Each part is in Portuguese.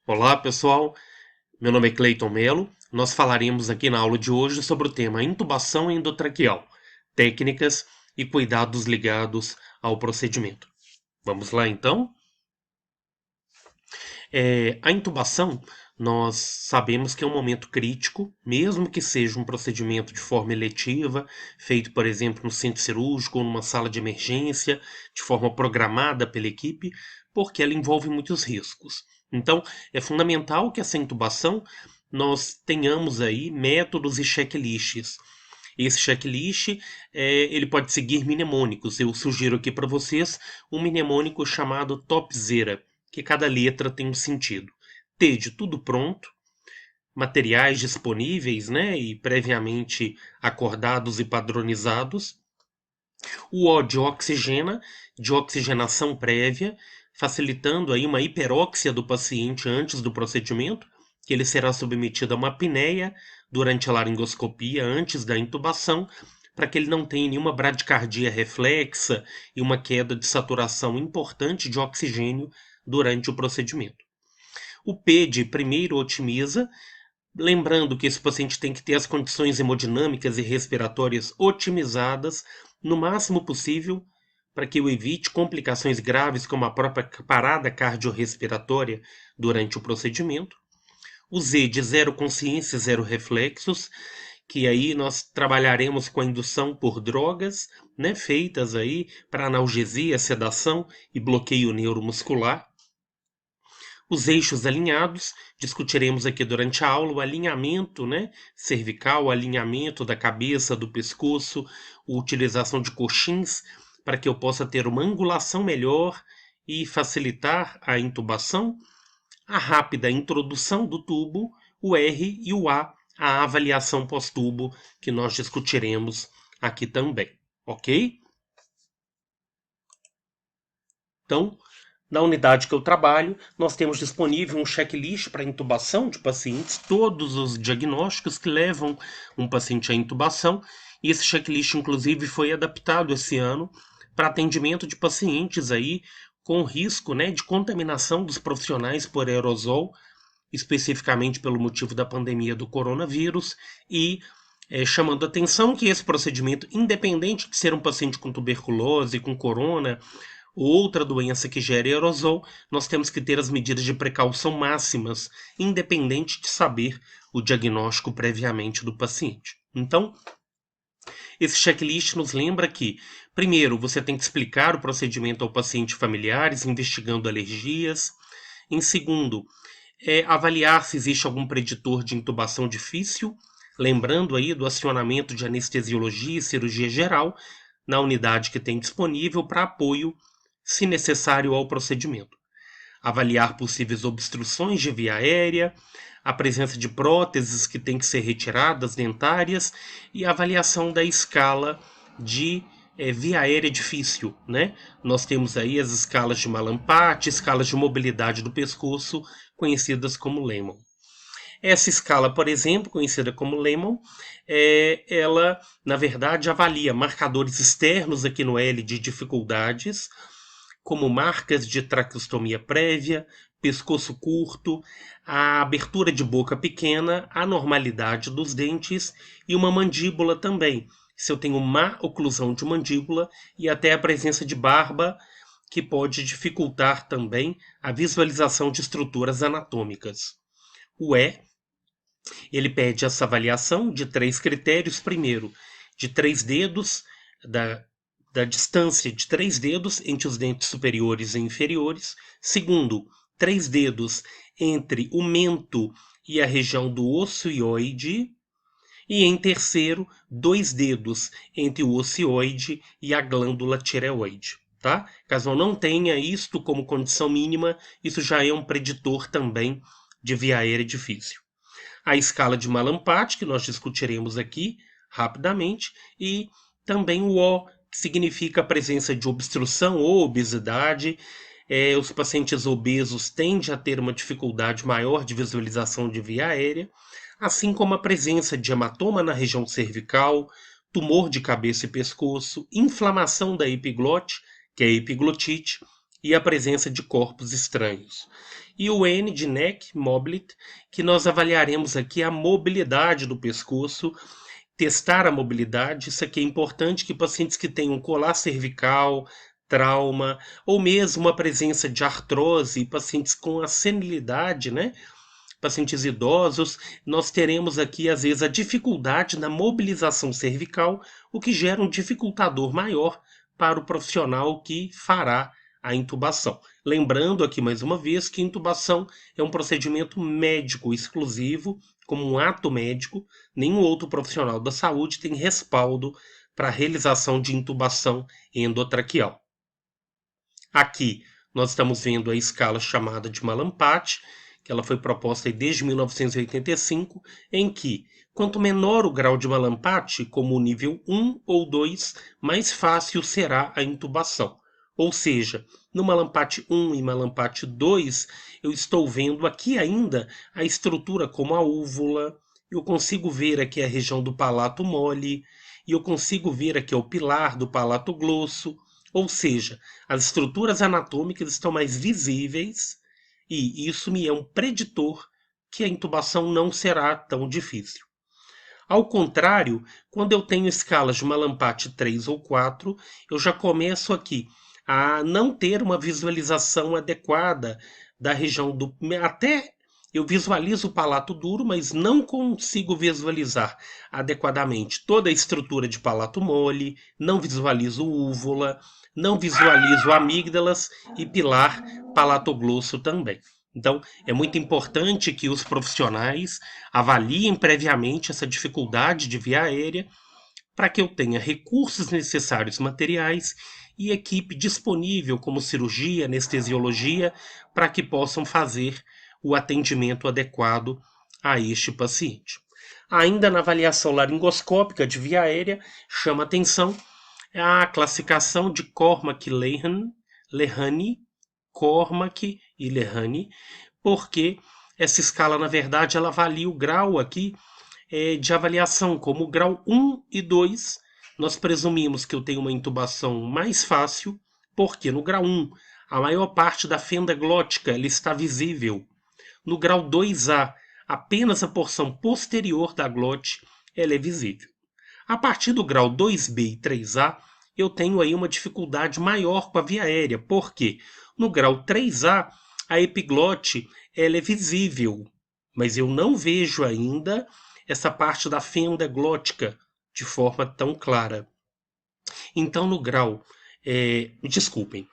Olá, pessoal. Meu nome é Cleiton Melo. Nós falaremos aqui na aula de hoje sobre o tema intubação endotraqueal, técnicas e cuidados ligados ao procedimento. Vamos lá, então? A intubação, nós sabemos que é um momento crítico, mesmo que seja um procedimento de forma eletiva, feito, por exemplo, no centro cirúrgico ou numa sala de emergência, de forma programada pela equipe, porque ela envolve muitos riscos. Então, é fundamental que essa intubação nós tenhamos aí métodos e checklists. Esse checklist ele pode seguir mnemônicos. Eu sugiro aqui para vocês um mnemônico chamado Topzera, que cada letra tem um sentido. T de tudo pronto, materiais disponíveis, né, e previamente acordados e padronizados. O O de oxigena, de oxigenação prévia, facilitando aí uma hiperóxia do paciente antes do procedimento, que ele será submetido a uma apneia durante a laringoscopia antes da intubação, para que ele não tenha nenhuma bradicardia reflexa e uma queda de saturação importante de oxigênio durante o procedimento. O P de primeiro otimiza, lembrando que esse paciente tem que ter as condições hemodinâmicas e respiratórias otimizadas no máximo possível para que eu evite complicações graves como a própria parada cardiorrespiratória durante o procedimento. O Z de zero consciência, zero reflexos, que aí nós trabalharemos com a indução por drogas, né, feitas aí para analgesia, sedação e bloqueio neuromuscular. Os eixos alinhados, discutiremos aqui durante a aula o alinhamento, né, cervical, o alinhamento da cabeça, do pescoço, a utilização de coxins para que eu possa ter uma angulação melhor e facilitar a intubação, a rápida introdução do tubo, o R e o a avaliação pós-tubo, que nós discutiremos aqui também, ok? Então, na unidade que eu trabalho, nós temos disponível um checklist para intubação de pacientes, todos os diagnósticos que levam um paciente à intubação, e esse checklist, inclusive, foi adaptado esse ano para atendimento de pacientes aí com risco, né, de contaminação dos profissionais por aerosol, especificamente pelo motivo da pandemia do coronavírus, e chamando a atenção que esse procedimento, independente de ser um paciente com tuberculose, com corona, outra doença que gera aerosol, nós temos que ter as medidas de precaução máximas, independente de saber o diagnóstico previamente do paciente. Então, esse checklist nos lembra que, primeiro, você tem que explicar o procedimento ao paciente e familiares, investigando alergias. Em segundo, avaliar se existe algum preditor de intubação difícil, lembrando aí do acionamento de anestesiologia e cirurgia geral na unidade que tem disponível para apoio se necessário, ao procedimento. Avaliar possíveis obstruções de via aérea, a presença de próteses que têm que ser retiradas, dentárias, e a avaliação da escala de via aérea difícil, né? Nós temos aí as escalas de Mallampati, escalas de mobilidade do pescoço, conhecidas como Lehman. Essa escala, por exemplo, conhecida como Lehman, ela, na verdade, avalia marcadores externos aqui no L de dificuldades, como marcas de traqueostomia prévia, pescoço curto, a abertura de boca pequena, a normalidade dos dentes e uma mandíbula também. Se eu tenho má oclusão de mandíbula e até a presença de barba, que pode dificultar também a visualização de estruturas anatômicas. O E, ele pede essa avaliação de 3 critérios. Primeiro, de 3 dedos, da distância de 3 dedos entre os dentes superiores e inferiores. Segundo, 3 dedos entre o mento e a região do ocioide. E em terceiro, 2 dedos entre o ocioide e a glândula tireoide. Tá? Caso eu não tenha isto como condição mínima, isso já é um preditor também de via aérea difícil. A escala de Mallampati, que nós discutiremos aqui rapidamente, e também o O, que significa a presença de obstrução ou obesidade. Os pacientes obesos tendem a ter uma dificuldade maior de visualização de via aérea, assim como a presença de hematoma na região cervical, tumor de cabeça e pescoço, inflamação da epiglote, que é a epiglotite, e a presença de corpos estranhos. E o N de neck, mobility, que nós avaliaremos aqui a mobilidade do pescoço, testar a mobilidade. Isso aqui é importante que pacientes que tenham colar cervical, trauma, ou mesmo a presença de artrose, pacientes com a senilidade, né? Pacientes idosos, nós teremos aqui, às vezes, a dificuldade na mobilização cervical, o que gera um dificultador maior para o profissional que fará a intubação. Lembrando aqui mais uma vez que intubação é um procedimento médico exclusivo, como um ato médico, nenhum outro profissional da saúde tem respaldo para a realização de intubação endotraqueal. Aqui nós estamos vendo a escala chamada de Mallampati, que ela foi proposta desde 1985, em que quanto menor o grau de Mallampati, como o nível 1 ou 2, mais fácil será a intubação. Ou seja, no Mallampati 1 e Mallampati 2, eu estou vendo aqui ainda a estrutura como a úvula, eu consigo ver aqui a região do palato mole, e eu consigo ver aqui o pilar do palato grosso, ou seja, as estruturas anatômicas estão mais visíveis e isso me é um preditor que a intubação não será tão difícil. Ao contrário, quando eu tenho escalas de Mallampati 3 ou 4, eu já começo aqui a não ter uma visualização adequada da região do... Até eu visualizo o palato duro, mas não consigo visualizar adequadamente toda a estrutura de palato mole, não visualizo úvula, não visualizo amígdalas e pilar palatoglosso também. Então, é muito importante que os profissionais avaliem previamente essa dificuldade de via aérea para que eu tenha recursos necessários materiais e equipe disponível como cirurgia, anestesiologia, para que possam fazer o atendimento adequado a este paciente. Ainda na avaliação laringoscópica de via aérea, chama atenção a classificação de Cormack-Lehane, Cormack e Lehane, porque essa escala, na verdade, ela avalia o grau aqui de avaliação, como o grau 1 e 2, nós presumimos que eu tenho uma intubação mais fácil, porque no grau 1, a maior parte da fenda glótica ela está visível. No grau 2A, apenas a porção posterior da glote ela é visível. A partir do grau 2B e 3A, eu tenho aí uma dificuldade maior com a via aérea, porque no grau 3A, a epiglote ela é visível, mas eu não vejo ainda essa parte da fenda glótica de forma tão clara. Então, no grau, desculpem,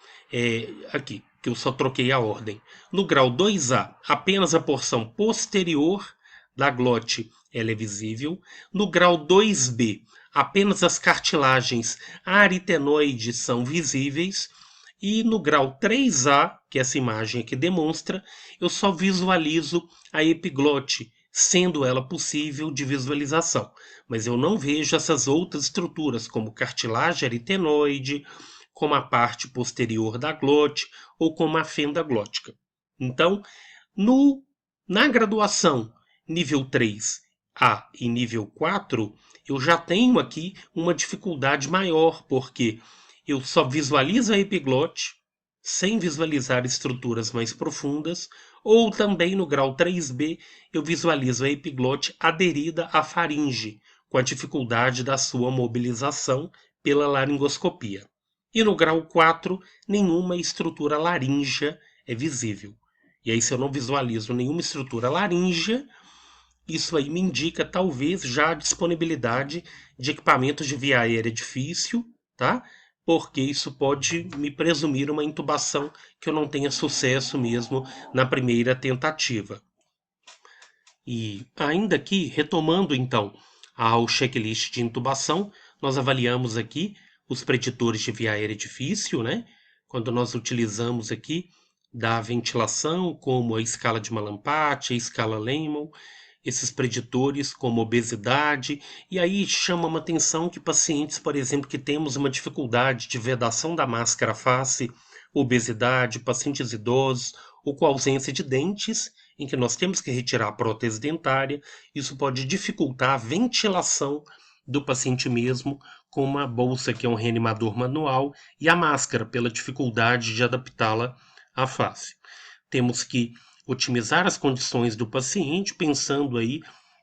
aqui, que eu só troquei a ordem. No grau 2A, apenas a porção posterior da glote ela é visível. No grau 2B, apenas as cartilagens aritenoides são visíveis. E no grau 3A, que é essa imagem aqui demonstra, eu só visualizo a epiglote, sendo ela possível de visualização. Mas eu não vejo essas outras estruturas, como cartilagem aritenoide, como a parte posterior da glote ou como a fenda glótica. Então, na graduação nível 3A e nível 4, eu já tenho aqui uma dificuldade maior, porque eu só visualizo a epiglote, sem visualizar estruturas mais profundas, ou também no grau 3B eu visualizo a epiglote aderida à faringe, com a dificuldade da sua mobilização pela laringoscopia. E no grau 4, nenhuma estrutura laríngea é visível. E aí, se eu não visualizo nenhuma estrutura laríngea, isso aí me indica talvez já a disponibilidade de equipamentos de via aérea difícil, tá? Porque isso pode me presumir uma intubação que eu não tenha sucesso mesmo na primeira tentativa. E ainda aqui, retomando então ao checklist de intubação, nós avaliamos aqui os preditores de via aérea difícil, né? Quando nós utilizamos aqui da ventilação, como a escala de Mallampati, a escala Lehmann, esses preditores como obesidade, e aí chama uma atenção que pacientes, por exemplo, que temos uma dificuldade de vedação da máscara face, obesidade, pacientes idosos ou com ausência de dentes, em que nós temos que retirar a prótese dentária, isso pode dificultar a ventilação do paciente mesmo com uma bolsa que é um reanimador manual e a máscara pela dificuldade de adaptá-la à face. Temos que otimizar as condições do paciente, pensando aí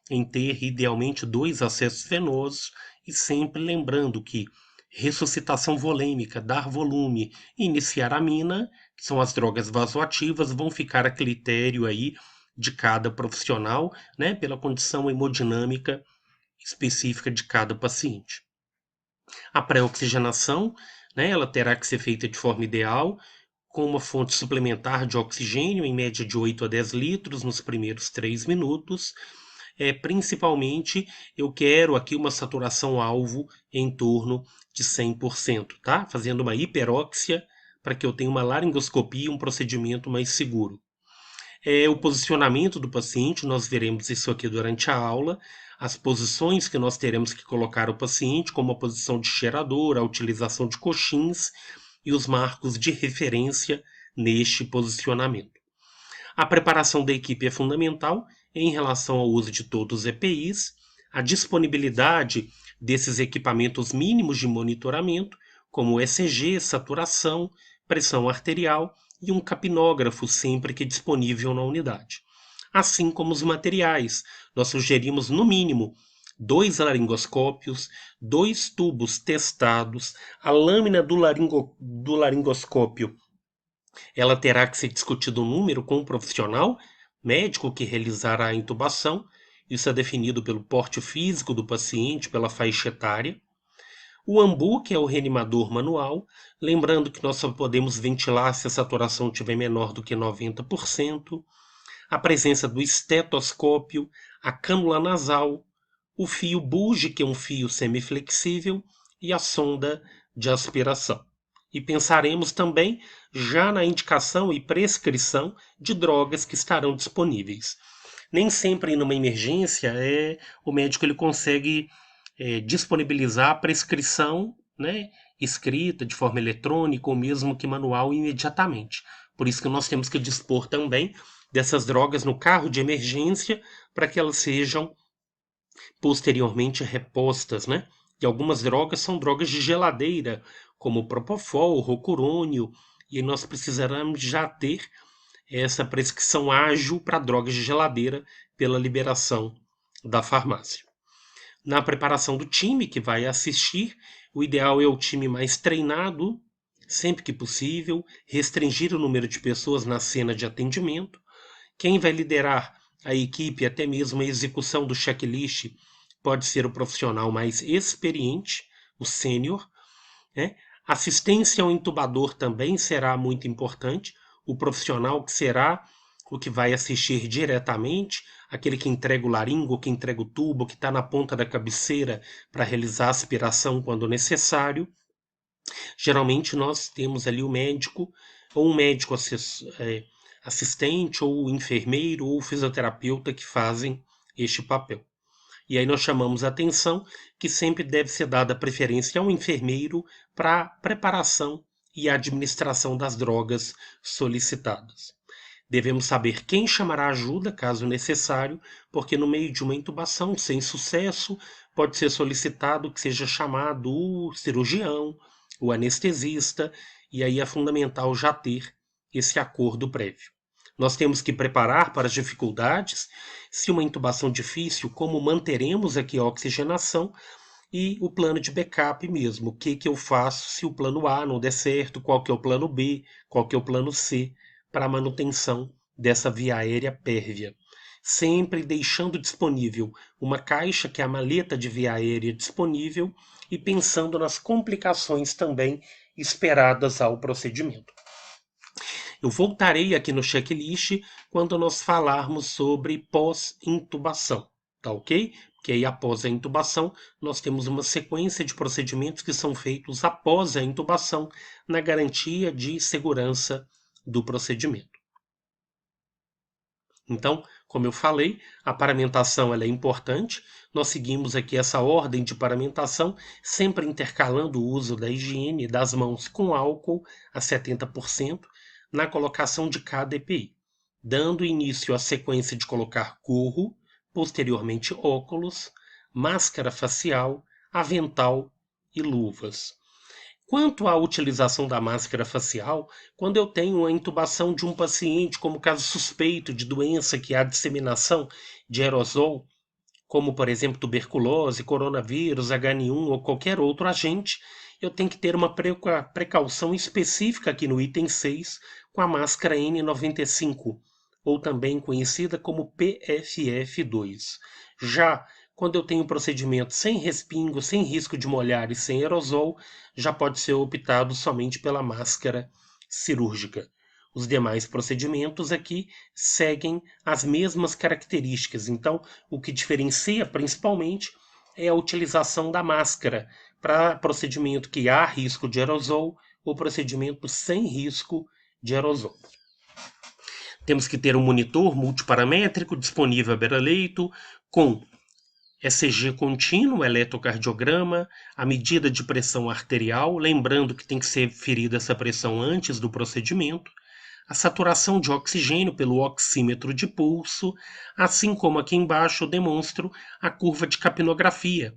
em ter idealmente 2 acessos venosos e sempre lembrando que ressuscitação volêmica, dar volume e iniciar amina, que são as drogas vasoativas, vão ficar a critério aí de cada profissional, né, pela condição hemodinâmica específica de cada paciente. A pré-oxigenação, né, ela terá que ser feita de forma ideal, com uma fonte suplementar de oxigênio, em média de 8 a 10 litros nos primeiros 3 minutos. Principalmente, eu quero aqui uma saturação alvo em torno de 100%, tá? Fazendo uma hiperóxia para que eu tenha uma laringoscopia, um procedimento mais seguro. O posicionamento do paciente, nós veremos isso aqui durante a aula, as posições que nós teremos que colocar o paciente, como a posição de cheirador, a utilização de coxins e os marcos de referência neste posicionamento. A preparação da equipe é fundamental em relação ao uso de todos os EPIs, a disponibilidade desses equipamentos mínimos de monitoramento, como o ECG, saturação, pressão arterial e um capnógrafo sempre que disponível na unidade. Assim como os materiais, nós sugerimos no mínimo 2 laringoscópios, 2 tubos testados, a lâmina do laringoscópio ela terá que ser discutido o número com o profissional médico que realizará a intubação. Isso é definido pelo porte físico do paciente, pela faixa etária. O ambu, que é o reanimador manual, lembrando que nós só podemos ventilar se a saturação estiver menor do que 90%. A presença do estetoscópio, a cânula nasal, o fio Buge, que é um fio semiflexível, e a sonda de aspiração. E pensaremos também já na indicação e prescrição de drogas que estarão disponíveis. Nem sempre numa emergência o médico ele consegue disponibilizar a prescrição, né, escrita de forma eletrônica ou mesmo que manual imediatamente. Por isso que nós temos que dispor também dessas drogas no carro de emergência para que elas sejam posteriormente repostas, né? E algumas drogas são drogas de geladeira, como o Propofol, o Rocurônio, e nós precisaremos já ter essa prescrição ágil para drogas de geladeira pela liberação da farmácia. Na preparação do time que vai assistir, o ideal é o time mais treinado, sempre que possível, restringir o número de pessoas na cena de atendimento. Quem vai liderar a equipe, até mesmo a execução do checklist, pode ser o profissional mais experiente, o sênior, né? Assistência ao intubador também será muito importante, o profissional que será o que vai assistir diretamente, aquele que entrega o laringo, que entrega o tubo, que está na ponta da cabeceira para realizar a aspiração quando necessário. Geralmente nós temos ali o médico, ou um médico assistente, ou o enfermeiro, ou o fisioterapeuta que fazem este papel. E aí nós chamamos a atenção que sempre deve ser dada preferência ao enfermeiro para a preparação e administração das drogas solicitadas. Devemos saber quem chamará ajuda, caso necessário, porque no meio de uma intubação sem sucesso, pode ser solicitado que seja chamado o cirurgião, o anestesista, e aí é fundamental já ter esse acordo prévio. Nós temos que preparar para as dificuldades, se uma intubação difícil, como manteremos aqui a oxigenação e o plano de backup mesmo. O que eu faço se o plano A não der certo, qual que é o plano B, qual que é o plano C para a manutenção dessa via aérea pérvia. Sempre deixando disponível uma caixa, que é a maleta de via aérea disponível, e pensando nas complicações também esperadas ao procedimento. Eu voltarei aqui no checklist quando nós falarmos sobre pós-intubação, tá ok? Porque aí após a intubação nós temos uma sequência de procedimentos que são feitos após a intubação na garantia de segurança do procedimento. Então, como eu falei, a paramentação ela é importante. Nós seguimos aqui essa ordem de paramentação, sempre intercalando o uso da higiene das mãos com álcool a 70%, na colocação de cada EPI, dando início à sequência de colocar gorro, posteriormente óculos, máscara facial, avental e luvas. Quanto à utilização da máscara facial, quando eu tenho a intubação de um paciente como caso suspeito de doença que há disseminação de aerosol, como por exemplo tuberculose, coronavírus, H1N1 ou qualquer outro agente, eu tenho que ter uma precaução específica aqui no item 6 com a máscara N95, ou também conhecida como PFF2. Já quando eu tenho procedimento sem respingo, sem risco de molhar e sem aerosol, já pode ser optado somente pela máscara cirúrgica. Os demais procedimentos aqui seguem as mesmas características. Então, o que diferencia principalmente é a utilização da máscara para procedimento que há risco de aerosol ou procedimento sem risco de aerosol. Temos que ter um monitor multiparamétrico disponível à beira-leito, com ECG contínuo, eletrocardiograma, a medida de pressão arterial, lembrando que tem que ser ferida essa pressão antes do procedimento, a saturação de oxigênio pelo oxímetro de pulso, assim como aqui embaixo eu demonstro a curva de capnografia,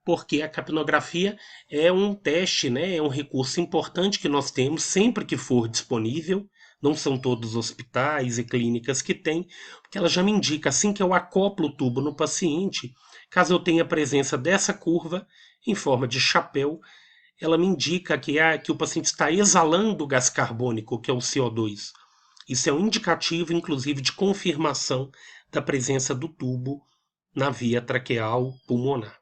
porque a capnografia é um teste, né, é um recurso importante que nós temos sempre que for disponível. Não são todos os hospitais e clínicas que têm, porque ela já me indica, assim que eu acoplo o tubo no paciente, caso eu tenha a presença dessa curva em forma de chapéu, ela me indica que o paciente está exalando o gás carbônico, que é o CO2. Isso é um indicativo, inclusive, de confirmação da presença do tubo na via traqueal pulmonar.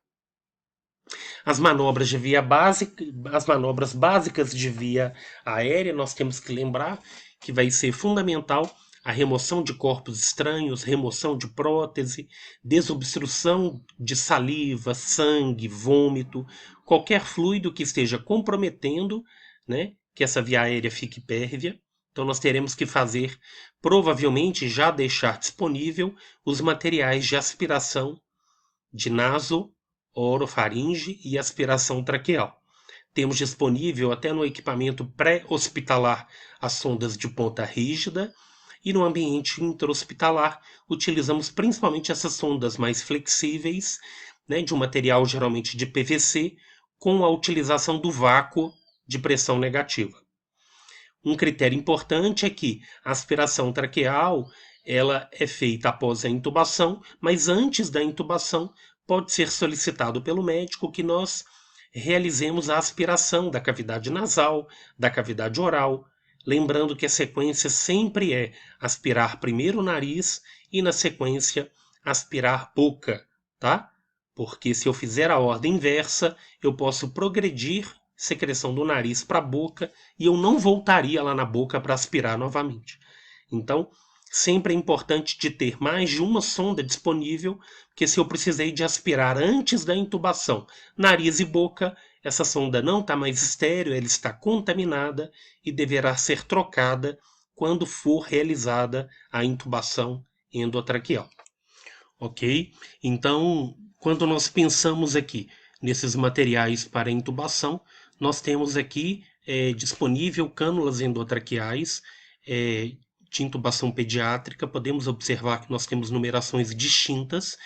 As manobras de via básica, as manobras básicas de via aérea, nós temos que lembrar que vai ser fundamental a remoção de corpos estranhos, remoção de prótese, desobstrução de saliva, sangue, vômito, qualquer fluido que esteja comprometendo, né, que essa via aérea fique pérvia. Então nós teremos que fazer, provavelmente já deixar disponível os materiais de aspiração de naso, orofaringe e aspiração traqueal. Temos disponível até no equipamento pré-hospitalar as sondas de ponta rígida, e no ambiente intra-hospitalar utilizamos principalmente essas sondas mais flexíveis, né, de um material geralmente de PVC, com a utilização do vácuo de pressão negativa. Um critério importante é que a aspiração traqueal ela é feita após a intubação, mas antes da intubação pode ser solicitado pelo médico que nós realizemos a aspiração da cavidade nasal, da cavidade oral, lembrando que a sequência sempre é aspirar primeiro o nariz e, na sequência, aspirar boca, tá? Porque se eu fizer a ordem inversa, eu posso progredir secreção do nariz para a boca e eu não voltaria lá na boca para aspirar novamente. Então, sempre é importante de ter mais de uma sonda disponível, porque se eu precisei de aspirar antes da intubação, nariz e boca, essa sonda não está mais estéril, ela está contaminada e deverá ser trocada quando for realizada a intubação endotraqueal. Ok? Então, quando nós pensamos aqui nesses materiais para intubação, nós temos aqui disponível cânulas endotraqueais de intubação pediátrica. Podemos observar que nós temos numerações distintas,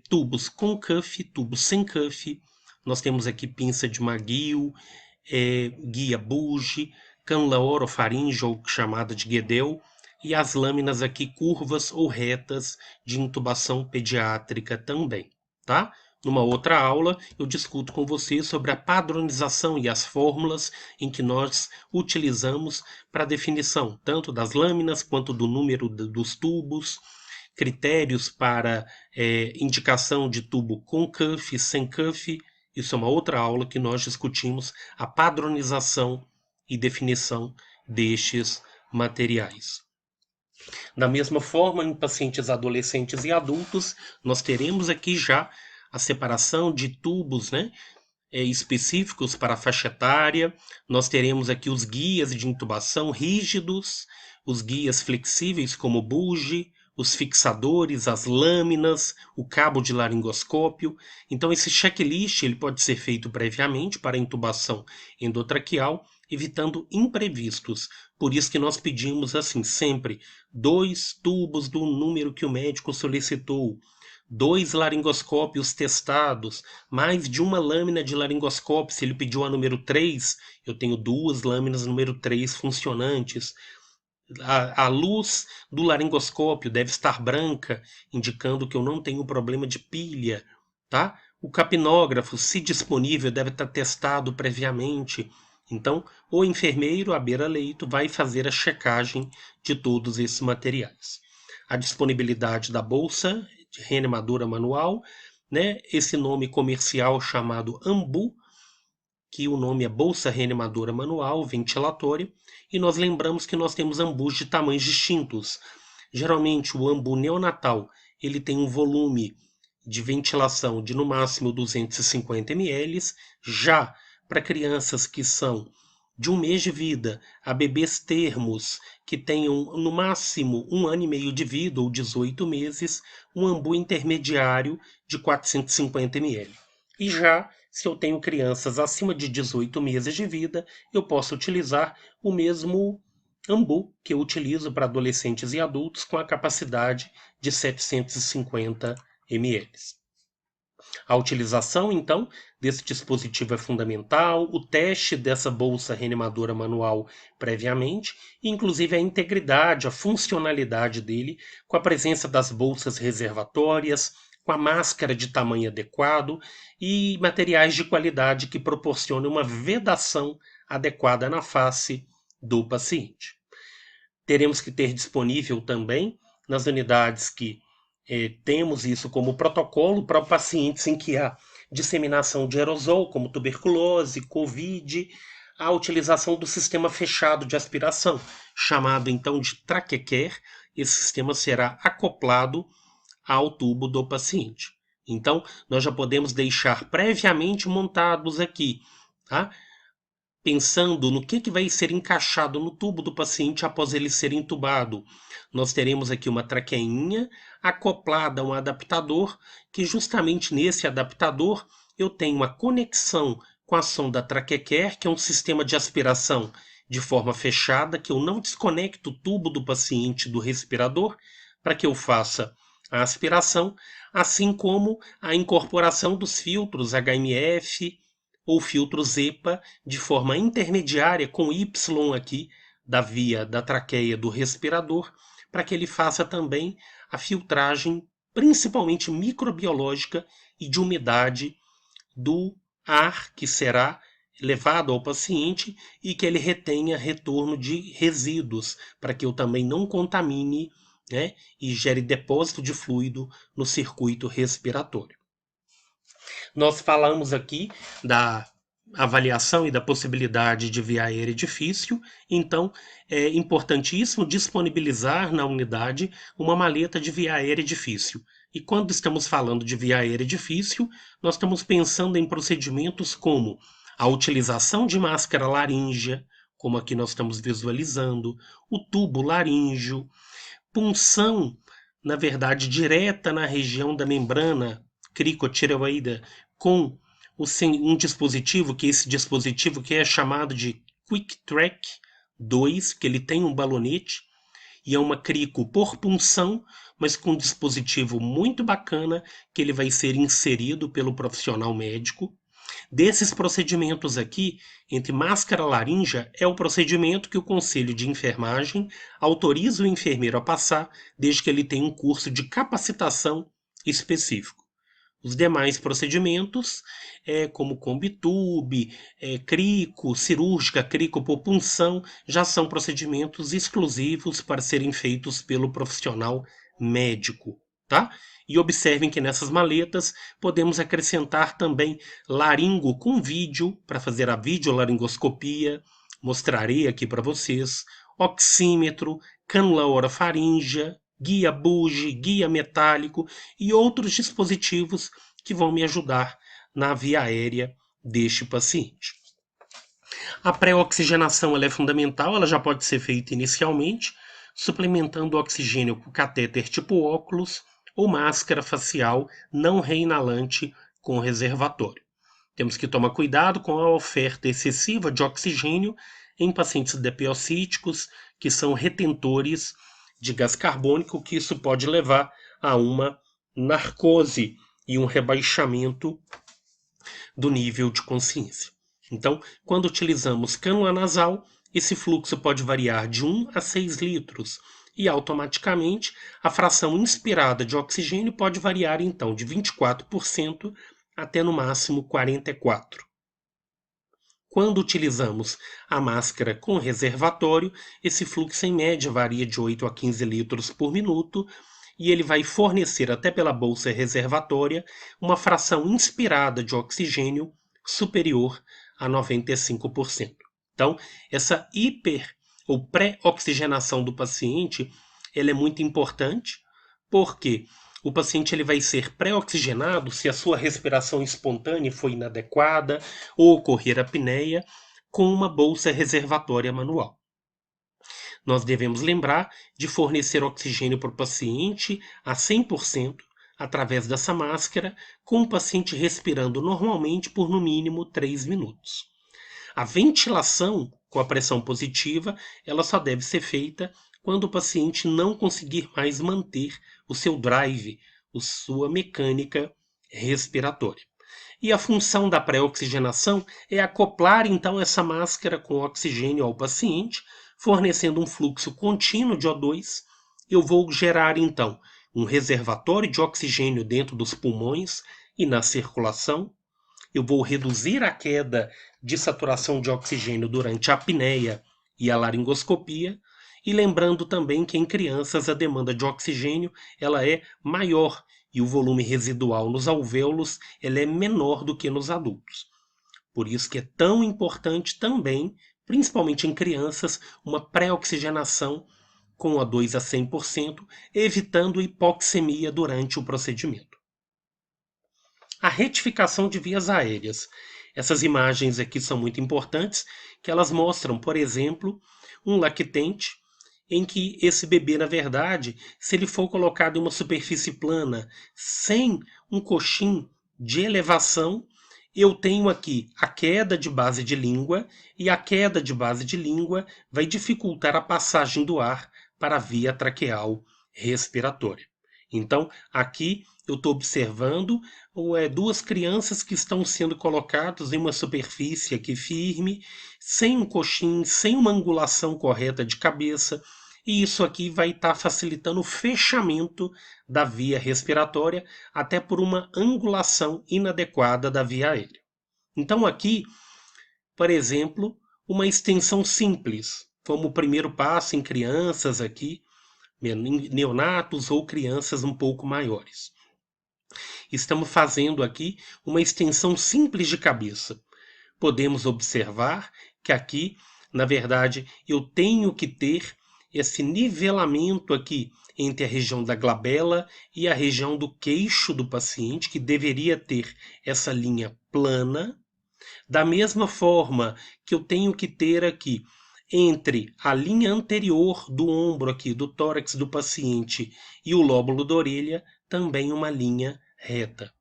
tubos com cuff, tubos sem cuff. Nós temos aqui pinça de Maguio, guia Buge, cânula orofaringe ou chamada de Guedel, e as lâminas aqui curvas ou retas de intubação pediátrica também, tá? Numa outra aula, eu discuto com você sobre a padronização e as fórmulas em que nós utilizamos para a definição tanto das lâminas quanto do número dos tubos, critérios para indicação de tubo com cuff, sem cuff. Isso é uma outra aula que nós discutimos a padronização e definição destes materiais. Da mesma forma, em pacientes adolescentes e adultos, nós teremos aqui já a separação de tubos, né, específicos para a faixa etária. Nós teremos aqui os guias de intubação rígidos, os guias flexíveis como o Buge, os fixadores, as lâminas, o cabo de laringoscópio. Então esse checklist ele pode ser feito previamente para a intubação endotraqueal, evitando imprevistos. Por isso que nós pedimos assim sempre 2 tubos do número que o médico solicitou, 2 laringoscópios testados, mais de uma lâmina de laringoscópio. Se ele pediu a número 3, eu tenho 2 lâminas número 3 funcionantes. A luz do laringoscópio deve estar branca, indicando que eu não tenho problema de pilha, tá? O capnógrafo, se disponível, deve estar testado previamente. Então, o enfermeiro à beira-leito vai fazer a checagem de todos esses materiais. A disponibilidade da bolsa de reanimadora manual, né? Esse nome comercial chamado Ambu, que o nome é Bolsa Reanimadora Manual Ventilatória, e nós lembramos que nós temos ambus de tamanhos distintos. Geralmente o ambu neonatal ele tem um volume de ventilação de no máximo 250 ml, já para crianças que são de 1 mês de vida a bebês termos que tenham no máximo 1 ano e meio de vida ou 18 meses, um ambu intermediário de 450 ml. E já se eu tenho crianças acima de 18 meses de vida, eu posso utilizar o mesmo ambu que eu utilizo para adolescentes e adultos com a capacidade de 750 ml. A utilização, então, desse dispositivo é fundamental, o teste dessa bolsa reanimadora manual previamente, e inclusive a integridade, a funcionalidade dele, com a presença das bolsas reservatórias, com a máscara de tamanho adequado e materiais de qualidade que proporcionem uma vedação adequada na face do paciente. Teremos que ter disponível também, nas unidades que temos isso como protocolo para pacientes em que há disseminação de aerosol, como tuberculose, Covid, a utilização do sistema fechado de aspiração, chamado então de traquecare. Esse sistema será acoplado ao tubo do paciente. Então, nós já podemos deixar previamente montados aqui, tá? Pensando no que vai ser encaixado no tubo do paciente após ele ser entubado. Nós teremos aqui uma traqueinha acoplada a um adaptador, que justamente nesse adaptador eu tenho uma conexão com a sonda traquecare, que é um sistema de aspiração de forma fechada, que eu não desconecto o tubo do paciente do respirador, para que eu faça a aspiração, assim como a incorporação dos filtros HMF ou filtros EPA de forma intermediária com Y aqui da via da traqueia do respirador, para que ele faça também a filtragem, principalmente microbiológica e de umidade do ar que será levado ao paciente e que ele retenha retorno de resíduos, para que eu também não contamine, né, e gere depósito de fluido no circuito respiratório. Nós falamos aqui da avaliação e da possibilidade de via aérea difícil, então é importantíssimo disponibilizar na unidade uma maleta de via aérea difícil. E quando estamos falando de via aérea difícil, nós estamos pensando em procedimentos como a utilização de máscara laríngea, como aqui nós estamos visualizando, o tubo laríngeo, punção, na verdade, direta na região da membrana cricotireoide com um dispositivo, que esse dispositivo que é chamado de Quick Track 2, que ele tem um balonete e é uma crico por punção, mas com um dispositivo muito bacana que ele vai ser inserido pelo profissional médico. Desses procedimentos aqui, entre máscara laríngea, é o procedimento que o Conselho de Enfermagem autoriza o enfermeiro a passar, desde que ele tenha um curso de capacitação específico. Os demais procedimentos, como Combitube, crico, cirúrgica, crico por punção, já são procedimentos exclusivos para serem feitos pelo profissional médico, tá? E observem que nessas maletas podemos acrescentar também laringo com vídeo para fazer a videolaringoscopia. Mostrarei aqui para vocês. Oxímetro, cânula orofaríngea, guia buge, guia metálico e outros dispositivos que vão me ajudar na via aérea deste paciente. A pré-oxigenação é fundamental, ela já pode ser feita inicialmente, suplementando o oxigênio com catéter tipo óculos ou máscara facial não reinalante com reservatório. Temos que tomar cuidado com a oferta excessiva de oxigênio em pacientes depiocíticos, que são retentores de gás carbônico, que isso pode levar a uma narcose e um rebaixamento do nível de consciência. Então, quando utilizamos cânula nasal, esse fluxo pode variar de 1 a 6 litros e automaticamente a fração inspirada de oxigênio pode variar então de 24% até no máximo 44%. Quando utilizamos a máscara com reservatório, esse fluxo em média varia de 8 a 15 litros por minuto e ele vai fornecer até pela bolsa reservatória uma fração inspirada de oxigênio superior a 95%. Então, essa hiper ou pré-oxigenação do paciente, ela é muito importante, porque o paciente ele vai ser pré-oxigenado se a sua respiração espontânea foi inadequada ou ocorrer apneia com uma bolsa reservatória manual. Nós devemos lembrar de fornecer oxigênio para o paciente a 100% através dessa máscara, com o paciente respirando normalmente por no mínimo 3 minutos. A ventilação com a pressão positiva, ela só deve ser feita quando o paciente não conseguir mais manter o seu drive, a sua mecânica respiratória. E a função da pré-oxigenação é acoplar então essa máscara com oxigênio ao paciente, fornecendo um fluxo contínuo de O2. Eu vou gerar então um reservatório de oxigênio dentro dos pulmões e na circulação. Eu vou reduzir a queda de saturação de oxigênio durante a apneia e a laringoscopia. E lembrando também que em crianças a demanda de oxigênio ela é maior e o volume residual nos alvéolos ela é menor do que nos adultos. Por isso que é tão importante também, principalmente em crianças, uma pré-oxigenação com O2 a 100%, evitando hipoxemia durante o procedimento. A retificação de vias aéreas. Essas imagens aqui são muito importantes, que elas mostram, por exemplo, um lactente em que esse bebê, na verdade, se ele for colocado em uma superfície plana, sem um coxim de elevação, eu tenho aqui a queda de base de língua, e a queda de base de língua vai dificultar a passagem do ar para a via traqueal respiratória. Então, aqui eu estou observando duas crianças que estão sendo colocadas em uma superfície aqui firme, sem um coxim, sem uma angulação correta de cabeça, e isso aqui vai estar facilitando o fechamento da via respiratória, até por uma angulação inadequada da via aérea. Então aqui, por exemplo, uma extensão simples, como o primeiro passo em crianças aqui, neonatos ou crianças um pouco maiores. Estamos fazendo aqui uma extensão simples de cabeça. Podemos observar que aqui, na verdade, eu tenho que ter esse nivelamento aqui entre a região da glabela e a região do queixo do paciente, que deveria ter essa linha plana. Da mesma forma que eu tenho que ter aqui entre a linha anterior do ombro aqui, do tórax do paciente e o lóbulo da orelha, também uma linha reta.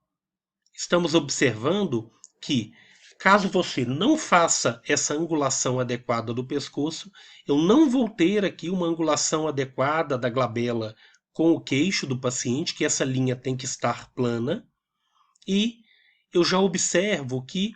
Estamos observando que, caso você não faça essa angulação adequada do pescoço, eu não vou ter aqui uma angulação adequada da glabela com o queixo do paciente, que essa linha tem que estar plana, e eu já observo que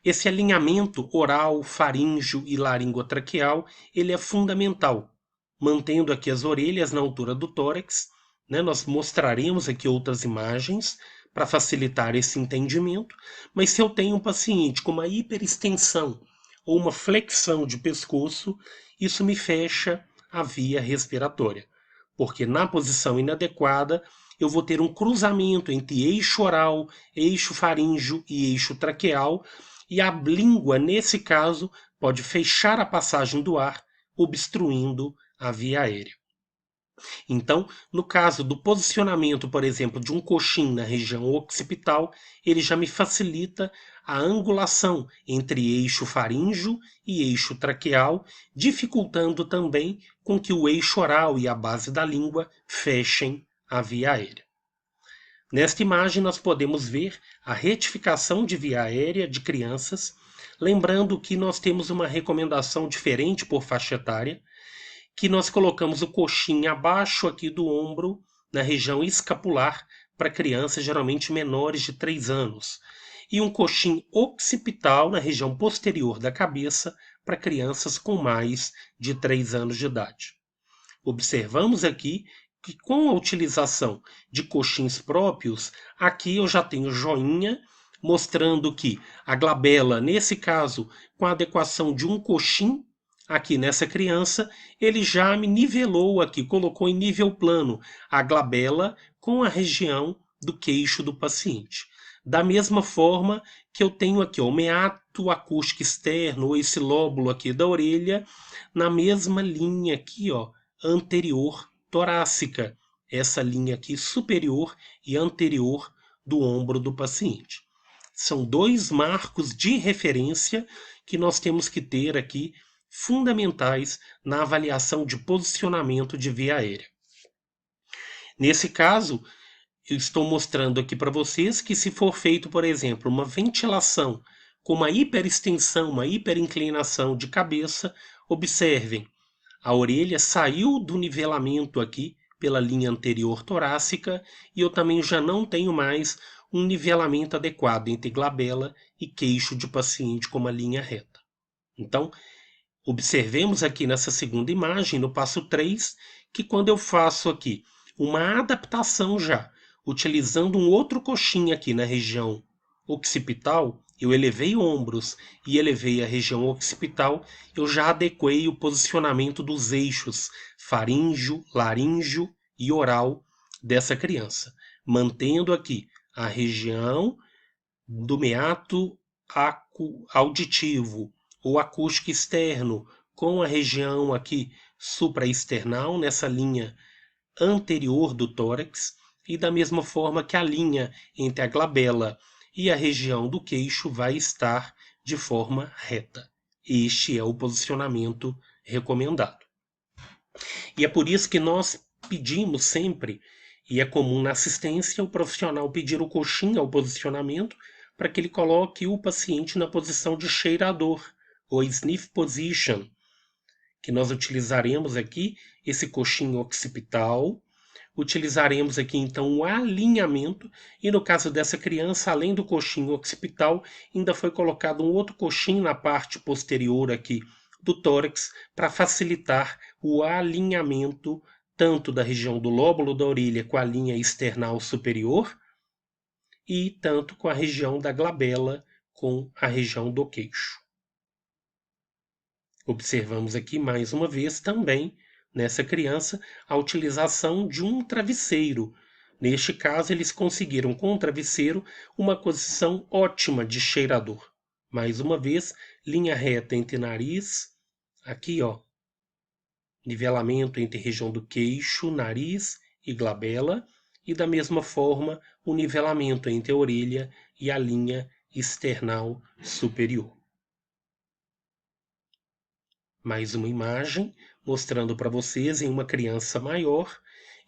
esse alinhamento oral, faríngeo e laringotraqueal, ele é fundamental, mantendo aqui as orelhas na altura do tórax, né? Nós mostraremos aqui outras imagens para facilitar esse entendimento, mas se eu tenho um paciente com uma hiperextensão ou uma flexão de pescoço, isso me fecha a via respiratória, porque na posição inadequada eu vou ter um cruzamento entre eixo oral, eixo faríngeo e eixo traqueal, e a língua, nesse caso, pode fechar a passagem do ar, obstruindo a via aérea. Então, no caso do posicionamento, por exemplo, de um coxim na região occipital, ele já me facilita a angulação entre eixo faríngeo e eixo traqueal, dificultando também com que o eixo oral e a base da língua fechem a via aérea. Nesta imagem, nós podemos ver a retificação de via aérea de crianças, lembrando que nós temos uma recomendação diferente por faixa etária, que nós colocamos o coxim abaixo aqui do ombro, na região escapular, para crianças geralmente menores de 3 anos, e um coxim occipital na região posterior da cabeça para crianças com mais de 3 anos de idade. Observamos aqui que com a utilização de coxins próprios, aqui eu já tenho joinha, mostrando que a glabela, nesse caso, com a adequação de um coxim, aqui nessa criança, ele já me nivelou aqui, colocou em nível plano a glabela com a região do queixo do paciente. Da mesma forma que eu tenho aqui ó, o meato acústico externo, ou esse lóbulo aqui da orelha, na mesma linha aqui, ó, anterior torácica, essa linha aqui superior e anterior do ombro do paciente. São dois marcos de referência que nós temos que ter aqui, fundamentais na avaliação de posicionamento de via aérea. Nesse caso, eu estou mostrando aqui para vocês que se for feito, por exemplo, uma ventilação com uma hiperextensão, uma hiperinclinação de cabeça, observem, a orelha saiu do nivelamento aqui pela linha anterior torácica e eu também já não tenho mais um nivelamento adequado entre glabela e queixo de paciente com uma linha reta. Então, observemos aqui nessa segunda imagem, no passo 3, que quando eu faço aqui uma adaptação já, utilizando um outro coxim aqui na região occipital, eu elevei ombros e elevei a região occipital, eu já adequei o posicionamento dos eixos faríngeo, laríngeo e oral dessa criança, mantendo aqui a região do meato auditivo ou acústico externo com a região aqui supraesternal nessa linha anterior do tórax e da mesma forma que a linha entre a glabela e a região do queixo vai estar de forma reta. Este é o posicionamento recomendado. E é por isso que nós pedimos sempre, e é comum na assistência, o profissional pedir o coxim ao posicionamento para que ele coloque o paciente na posição de cheirador, ou sniff position, que nós utilizaremos aqui esse coxim occipital, utilizaremos aqui então o alinhamento, e no caso dessa criança, além do coxim occipital, ainda foi colocado um outro coxim na parte posterior aqui do tórax, para facilitar o alinhamento tanto da região do lóbulo da orelha com a linha external superior, e tanto com a região da glabela com a região do queixo. Observamos aqui mais uma vez também, nessa criança, a utilização de um travesseiro. Neste caso, eles conseguiram com o travesseiro uma posição ótima de cheirador. Mais uma vez, linha reta entre nariz, aqui ó, nivelamento entre região do queixo, nariz e glabela, e da mesma forma o nivelamento entre a orelha e a linha external superior. Mais uma imagem mostrando para vocês em uma criança maior,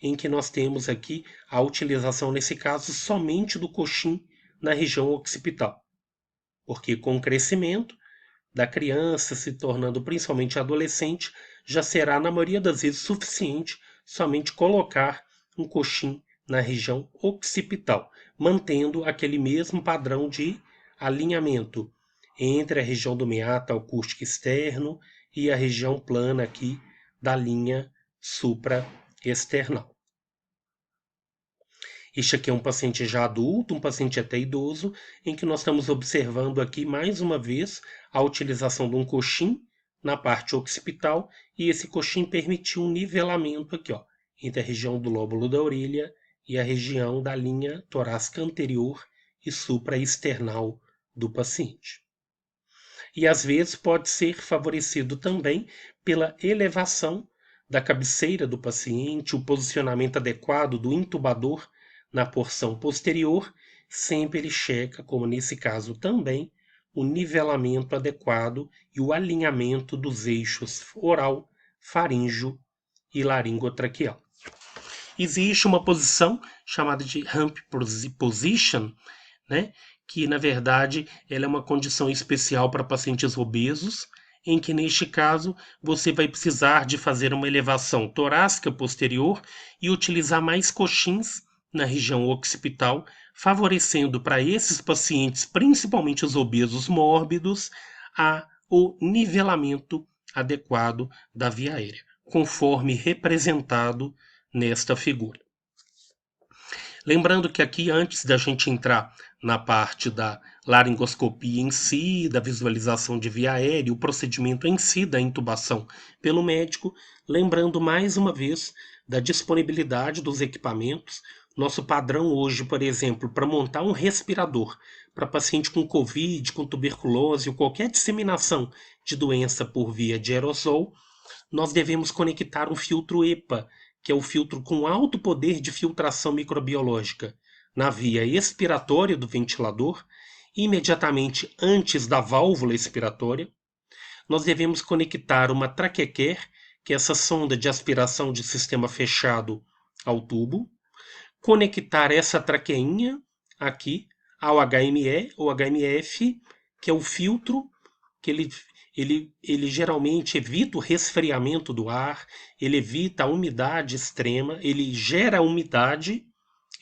em que nós temos aqui a utilização, nesse caso, somente do coxim na região occipital. Porque com o crescimento da criança, se tornando principalmente adolescente, já será, na maioria das vezes, suficiente somente colocar um coxim na região occipital, mantendo aquele mesmo padrão de alinhamento entre a região do meato acústico externo e a região plana aqui da linha supraesternal. Este aqui é um paciente já adulto, um paciente até idoso, em que nós estamos observando aqui mais uma vez a utilização de um coxim na parte occipital, e esse coxim permitiu um nivelamento aqui, ó, entre a região do lóbulo da orelha e a região da linha torácica anterior e supraesternal do paciente. E às vezes pode ser favorecido também pela elevação da cabeceira do paciente, o posicionamento adequado do intubador na porção posterior, sempre ele checa, como nesse caso também, o nivelamento adequado e o alinhamento dos eixos oral, faríngeo e laringotraqueal. Existe uma posição chamada de hump position, né? Que na verdade ela é uma condição especial para pacientes obesos, em que neste caso você vai precisar de fazer uma elevação torácica posterior e utilizar mais coxins na região occipital, favorecendo para esses pacientes, principalmente os obesos mórbidos, o nivelamento adequado da via aérea, conforme representado nesta figura. Lembrando que aqui, antes da gente entrar na parte da laringoscopia em si, da visualização de via aérea, o procedimento em si da intubação pelo médico, lembrando mais uma vez da disponibilidade dos equipamentos. Nosso padrão hoje, por exemplo, para montar um respirador para paciente com Covid, com tuberculose ou qualquer disseminação de doença por via de aerosol, nós devemos conectar um filtro EPA, que é o filtro com alto poder de filtração microbiológica, na via expiratória do ventilador, imediatamente antes da válvula expiratória. Nós devemos conectar uma traquequer, que é essa sonda de aspiração de sistema fechado ao tubo, conectar essa traqueinha aqui ao HME ou HMF, que é o filtro que ele geralmente evita o resfriamento do ar, ele evita a umidade extrema, ele gera umidade,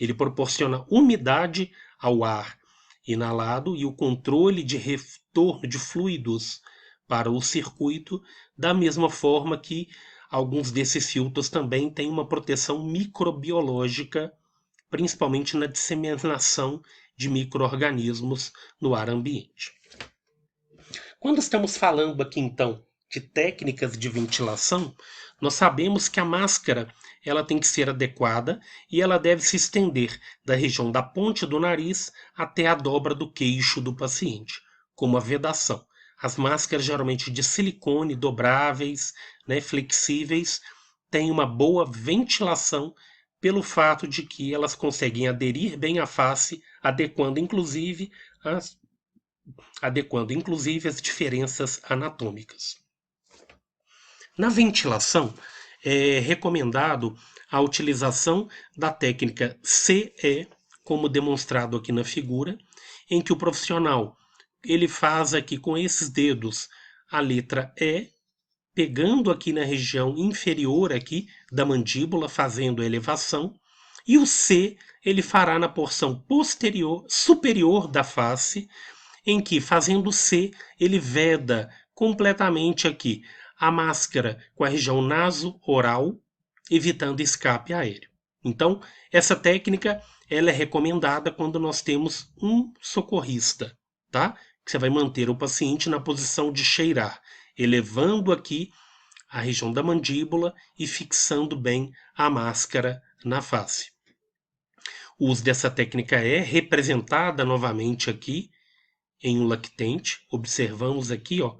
ele proporciona umidade ao ar inalado e o controle de retorno de fluidos para o circuito, da mesma forma que alguns desses filtros também têm uma proteção microbiológica, principalmente na disseminação de micro-organismos no ar ambiente. Quando estamos falando aqui então de técnicas de ventilação, nós sabemos que a máscara ela tem que ser adequada e ela deve se estender da região da ponte do nariz até a dobra do queixo do paciente, como a vedação. As máscaras geralmente de silicone, dobráveis, né, flexíveis, têm uma boa ventilação pelo fato de que elas conseguem aderir bem à face, adequando inclusive as diferenças anatômicas. Na ventilação, é recomendado a utilização da técnica CE, como demonstrado aqui na figura, em que o profissional ele faz aqui com esses dedos a letra E, pegando aqui na região inferior aqui da mandíbula, fazendo a elevação, e o C ele fará na porção superior da face, em que, fazendo C, ele veda completamente aqui a máscara com a região naso-oral, evitando escape aéreo. Então, essa técnica ela é recomendada quando nós temos um socorrista, tá? Que você vai manter o paciente na posição de cheirar, elevando aqui a região da mandíbula e fixando bem a máscara na face. O uso dessa técnica é representada novamente aqui em um lactente. Observamos aqui, ó,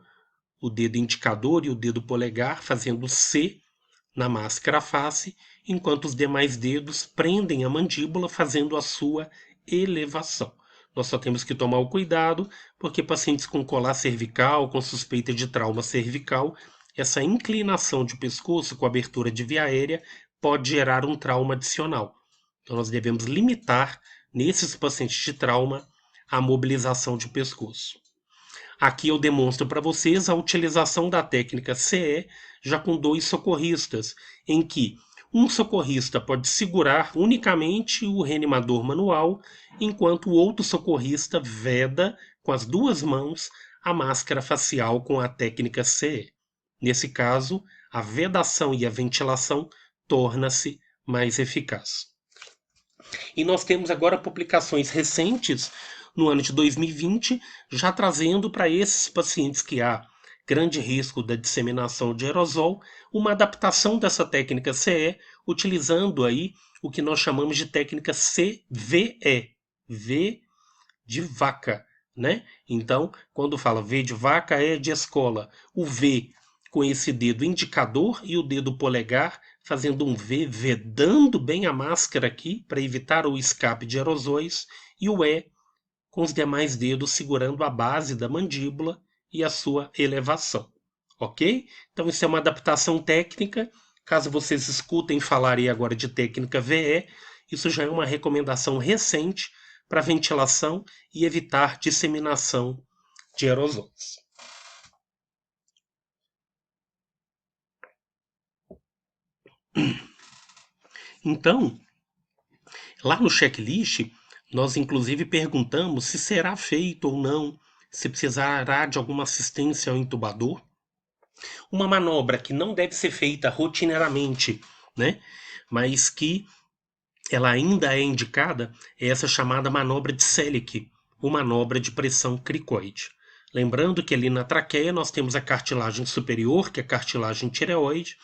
o dedo indicador e o dedo polegar fazendo C na máscara face, enquanto os demais dedos prendem a mandíbula fazendo a sua elevação. Nós só temos que tomar o cuidado, porque pacientes com colar cervical, com suspeita de trauma cervical, essa inclinação de pescoço com abertura de via aérea pode gerar um trauma adicional. Então nós devemos limitar, nesses pacientes de trauma, a mobilização de pescoço. Aqui eu demonstro para vocês a utilização da técnica CE já com dois socorristas, em que um socorrista pode segurar unicamente o reanimador manual, enquanto o outro socorrista veda com as duas mãos a máscara facial com a técnica CE. Nesse caso, a vedação e a ventilação torna-se mais eficaz. E nós temos agora publicações recentes, no ano de 2020, já trazendo para esses pacientes que há grande risco da disseminação de aerosol, uma adaptação dessa técnica CE, utilizando aí o que nós chamamos de técnica CVE, V de vaca, né? Então, quando fala V de vaca é de escola, o V com esse dedo indicador e o dedo polegar fazendo um V, vedando bem a máscara aqui para evitar o escape de aerosóis, e o E com os demais dedos segurando a base da mandíbula e a sua elevação. Ok? Então isso é uma adaptação técnica. Caso vocês escutem falar aí agora de técnica VE, isso já é uma recomendação recente para ventilação e evitar disseminação de aerosóis. Então, Lá no checklist, nós inclusive perguntamos se será feito ou não, se precisará de alguma assistência ao intubador. Uma manobra que não deve ser feita rotineiramente, né? Mas que ela ainda é indicada é essa chamada manobra de Selick, ou manobra de pressão cricoide. Lembrando que ali na traqueia nós temos a cartilagem superior, que é a cartilagem tireoide,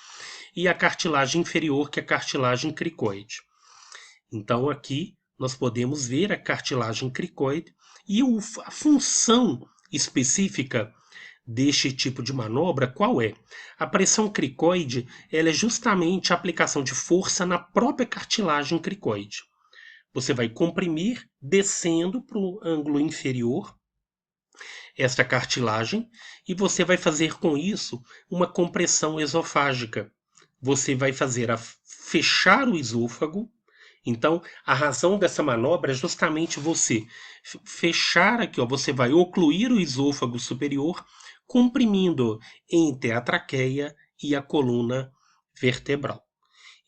e a cartilagem inferior, que é a cartilagem cricoide. Então aqui nós podemos ver a cartilagem cricoide e a função específica deste tipo de manobra qual é? A pressão cricoide ela é justamente a aplicação de força na própria cartilagem cricoide. Você vai comprimir descendo para o ângulo inferior esta cartilagem e você vai fazer com isso uma compressão esofágica. Você vai fazer fechar o esôfago. Então, a razão dessa manobra é justamente você fechar aqui, ó, você vai ocluir o esôfago superior, comprimindo entre a traqueia e a coluna vertebral.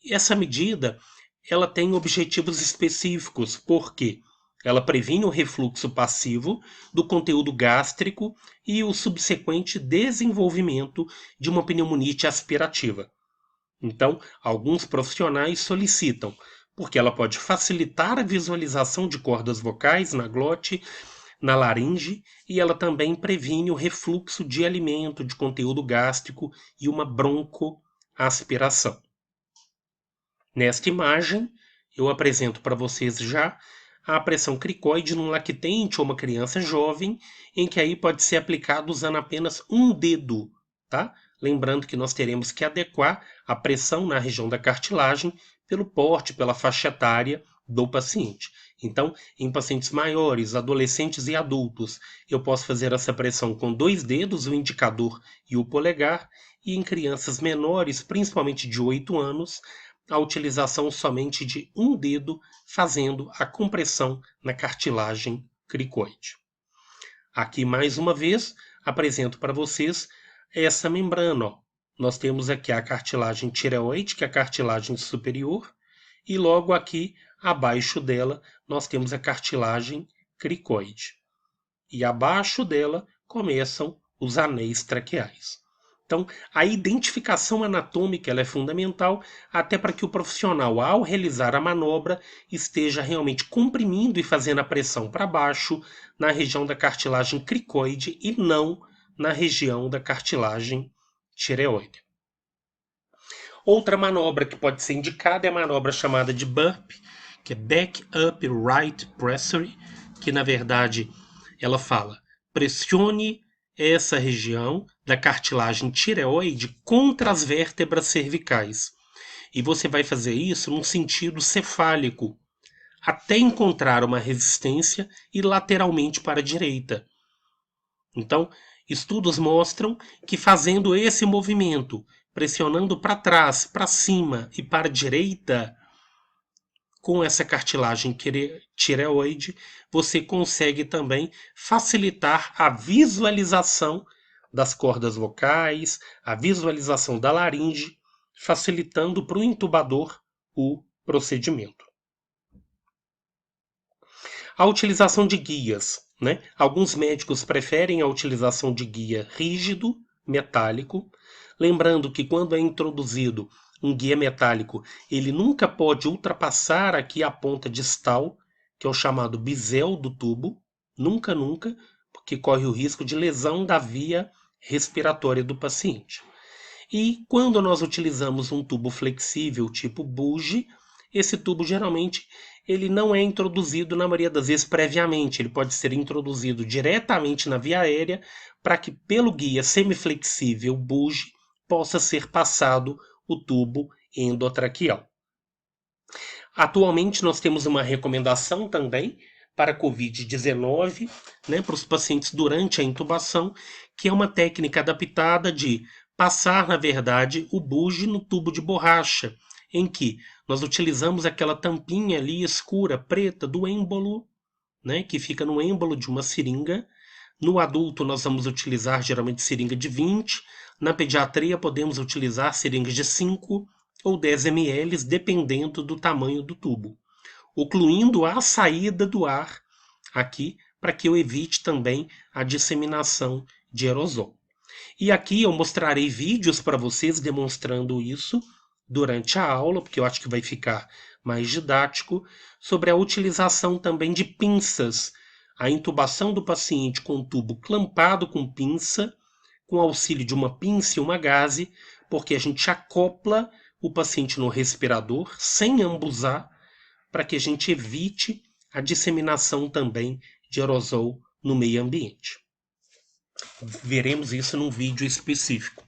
Essa medida, ela tem objetivos específicos, porque ela previne o refluxo passivo do conteúdo gástrico e o subsequente desenvolvimento de uma pneumonite aspirativa. Então, alguns profissionais solicitam, porque ela pode facilitar a visualização de cordas vocais na glote, na laringe, e ela também previne o refluxo de alimento, de conteúdo gástrico e uma broncoaspiração. Nesta imagem, eu apresento para vocês já a pressão cricoide num lactente ou uma criança jovem, em que aí pode ser aplicado usando apenas um dedo, tá? Lembrando que nós teremos que adequar a pressão na região da cartilagem pelo porte, pela faixa etária do paciente. Então, em pacientes maiores, adolescentes e adultos, eu posso fazer essa pressão com 2 dedos, o indicador e o polegar, e em crianças menores, principalmente de 8 anos, a utilização somente de um dedo fazendo a compressão na cartilagem cricoide. Aqui, mais uma vez, apresento para vocês essa membrana. Ó. Nós temos aqui a cartilagem tireoide, que é a cartilagem superior, e logo aqui, abaixo dela, nós temos a cartilagem cricoide. E abaixo dela começam os anéis traqueais. Então, a identificação anatômica ela é fundamental até para que o profissional, ao realizar a manobra, esteja realmente comprimindo e fazendo a pressão para baixo na região da cartilagem cricoide e não na região da cartilagem tireoide. Outra manobra que pode ser indicada é a manobra chamada de BURP, que é Back Up Right Pressury, que na verdade ela fala pressione essa região da cartilagem tireoide contra as vértebras cervicais. E você vai fazer isso num sentido cefálico, até encontrar uma resistência e lateralmente para a direita. Então, estudos mostram que fazendo esse movimento, pressionando para trás, para cima e para a direita, com essa cartilagem tireoide, você consegue também facilitar a visualização das cordas vocais, a visualização da laringe, facilitando para o intubador o procedimento. A utilização de guias, né? Alguns médicos preferem a utilização de guia rígido, metálico, lembrando que quando é introduzido um guia metálico, ele nunca pode ultrapassar aqui a ponta distal, que é o chamado bisel do tubo, nunca, porque corre o risco de lesão da via respiratória do paciente. E quando nós utilizamos um tubo flexível tipo buge, esse tubo geralmente ele não é introduzido na maioria das vezes previamente, ele pode ser introduzido diretamente na via aérea para que pelo guia semiflexível buge possa ser passado o tubo endotraqueal. Atualmente nós temos uma recomendação também para a COVID-19, né, para os pacientes durante a intubação, que é uma técnica adaptada de passar, na verdade, o buge no tubo de borracha, em que nós utilizamos aquela tampinha ali escura, preta, do êmbolo, né, que fica no êmbolo de uma seringa. No adulto nós vamos utilizar geralmente seringa de 20, na pediatria podemos utilizar seringas de 5 ou 10 ml, dependendo do tamanho do tubo. ocluindo a saída do ar aqui, para que eu evite também a disseminação de aerosol. E aqui eu mostrarei vídeos para vocês demonstrando isso durante a aula, porque eu acho que vai ficar mais didático, sobre a utilização também de pinças, a intubação do paciente com tubo clampado com pinça, com auxílio de uma pinça e uma gaze, porque a gente acopla o paciente no respirador sem ambusar, para que a gente evite a disseminação também de aerosol no meio ambiente. Veremos isso num vídeo específico.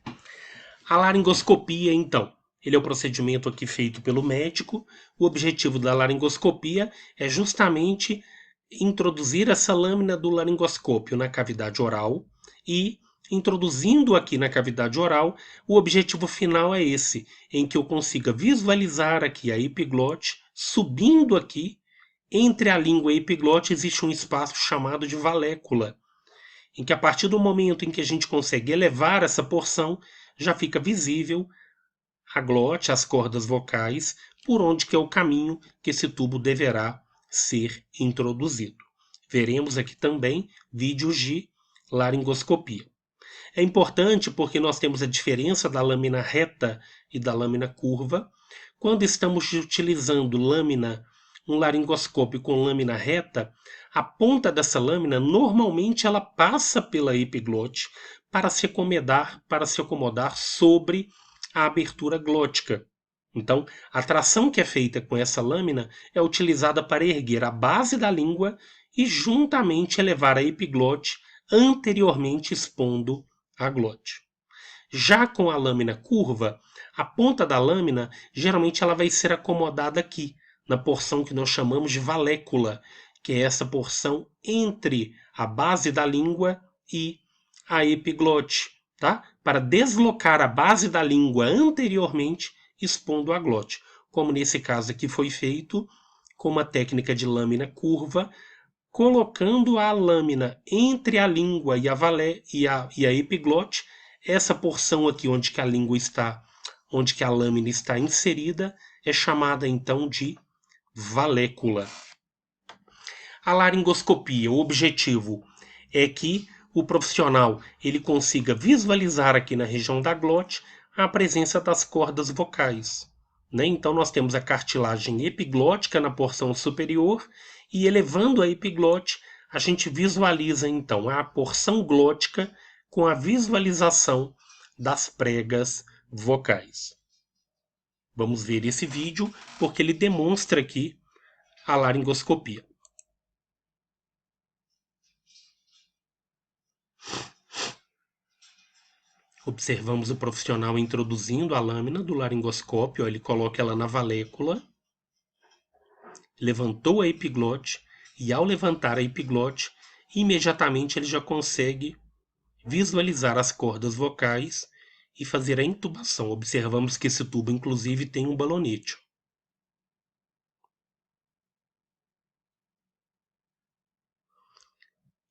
A laringoscopia, então, ele é o procedimento aqui feito pelo médico. O objetivo da laringoscopia é justamente introduzir essa lâmina do laringoscópio na cavidade oral e, introduzindo aqui na cavidade oral, o objetivo final é esse, em que eu consiga visualizar aqui a epiglote, subindo aqui, entre a língua e a epiglote existe um espaço chamado de valécula, em que a partir do momento em que a gente consegue elevar essa porção, já fica visível a glote, as cordas vocais, por onde que é o caminho que esse tubo deverá ser introduzido. Veremos aqui também vídeos de laringoscopia. É importante porque nós temos a diferença da lâmina reta e da lâmina curva. Quando estamos utilizando um laringoscópio com lâmina reta, a ponta dessa lâmina normalmente ela passa pela epiglote para se acomodar sobre a abertura glótica. Então, a tração que é feita com essa lâmina é utilizada para erguer a base da língua e juntamente elevar a epiglote, anteriormente expondo a glote. Já com a lâmina curva, a ponta da lâmina geralmente ela vai ser acomodada aqui, na porção que nós chamamos de valécula, que é essa porção entre a base da língua e a epiglote, tá? Para deslocar a base da língua anteriormente, expondo a glote, como nesse caso aqui foi feito com uma técnica de lâmina curva, colocando a lâmina entre a língua e a epiglote, essa porção aqui onde que a língua está, onde que a lâmina está inserida, é chamada então de valécula. A laringoscopia, o objetivo é que o profissional ele consiga visualizar aqui na região da glote a presença das cordas vocais, né? Então nós temos a cartilagem epiglótica na porção superior e elevando a epiglote a gente visualiza então a porção glótica com a visualização das pregas vocais. Vamos ver esse vídeo porque ele demonstra aqui a laringoscopia. Observamos o profissional introduzindo a lâmina do laringoscópio, ele coloca ela na valécula, levantou a epiglote e ao levantar a epiglote, imediatamente ele já consegue visualizar as cordas vocais e fazer a intubação. Observamos que esse tubo inclusive tem um balonete.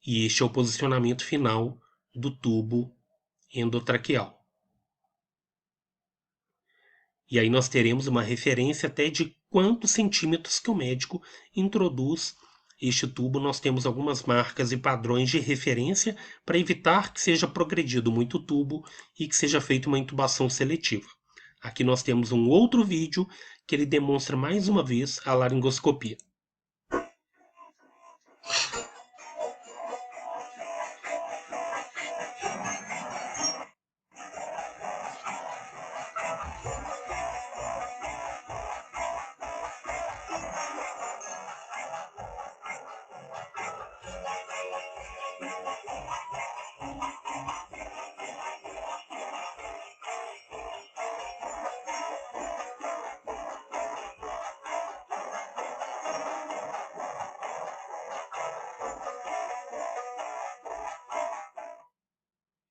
E este é o posicionamento final do tubo endotraqueal. E aí nós teremos uma referência até de quantos centímetros que o médico introduz este tubo. Nós temos algumas marcas e padrões de referência para evitar que seja progredido muito tubo e que seja feita uma intubação seletiva. Aqui nós temos um outro vídeo que ele demonstra mais uma vez a laringoscopia.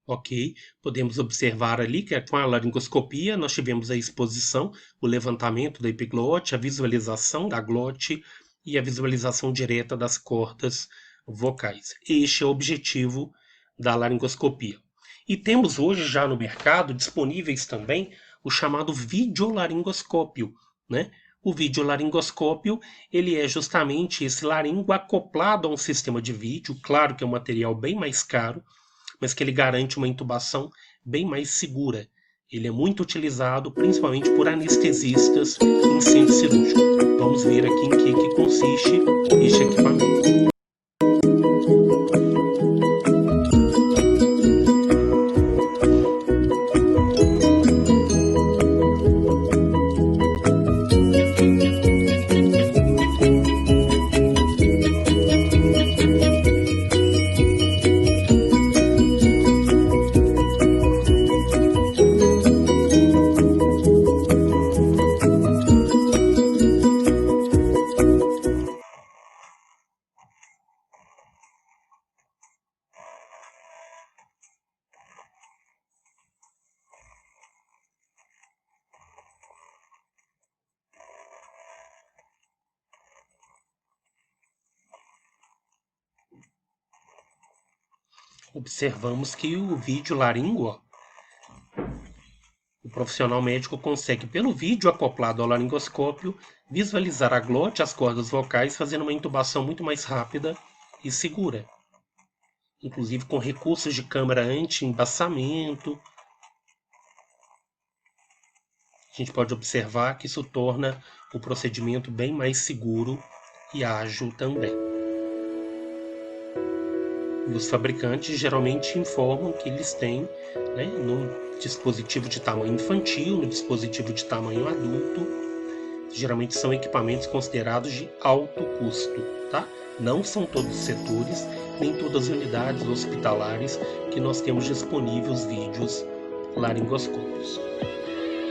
Ok, podemos observar ali que com a laringoscopia nós tivemos a exposição, o levantamento da epiglote, a visualização da glote e a visualização direta das cordas vocais. Este é o objetivo da laringoscopia. E temos hoje já no mercado disponíveis também o chamado videolaringoscópio, né? O videolaringoscópio, ele é justamente esse laringo acoplado a um sistema de vídeo, claro que é um material bem mais caro, mas que ele garante uma intubação bem mais segura. Ele é muito utilizado principalmente por anestesistas em centro cirúrgico. Vamos ver aqui em que consiste este equipamento. Observamos que o vídeo laringo, o profissional médico consegue, pelo vídeo acoplado ao laringoscópio, visualizar a glote e as cordas vocais, fazendo uma intubação muito mais rápida e segura. Inclusive com recursos de câmara anti-embaçamento. A gente pode observar que isso torna o procedimento bem mais seguro e ágil também. E os fabricantes geralmente informam que eles têm, né, no dispositivo de tamanho infantil, no dispositivo de tamanho adulto, geralmente são equipamentos considerados de alto custo, tá? Não são todos os setores, nem todas as unidades hospitalares que nós temos disponíveis vídeos laringoscópios.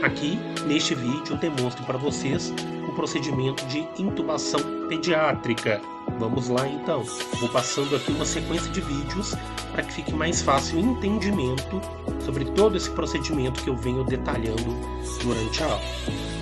Aqui, neste vídeo, eu demonstro para vocês o procedimento de intubação pediátrica. Vamos lá então. Vou passando aqui uma sequência de vídeos para que fique mais fácil o entendimento sobre todo esse procedimento que eu venho detalhando durante a aula.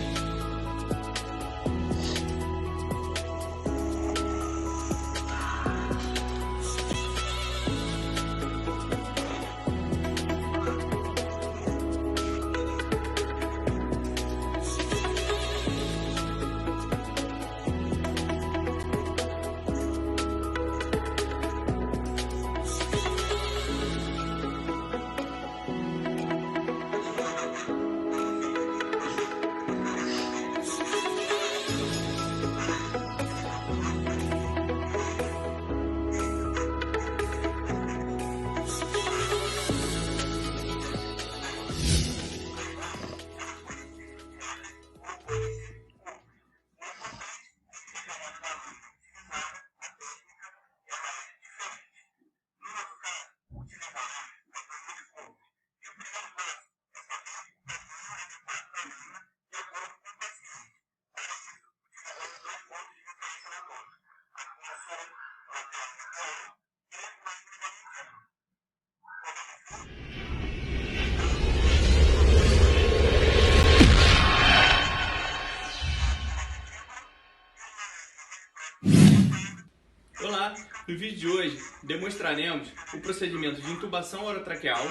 Olá! No vídeo de hoje demonstraremos o procedimento de intubação orotraqueal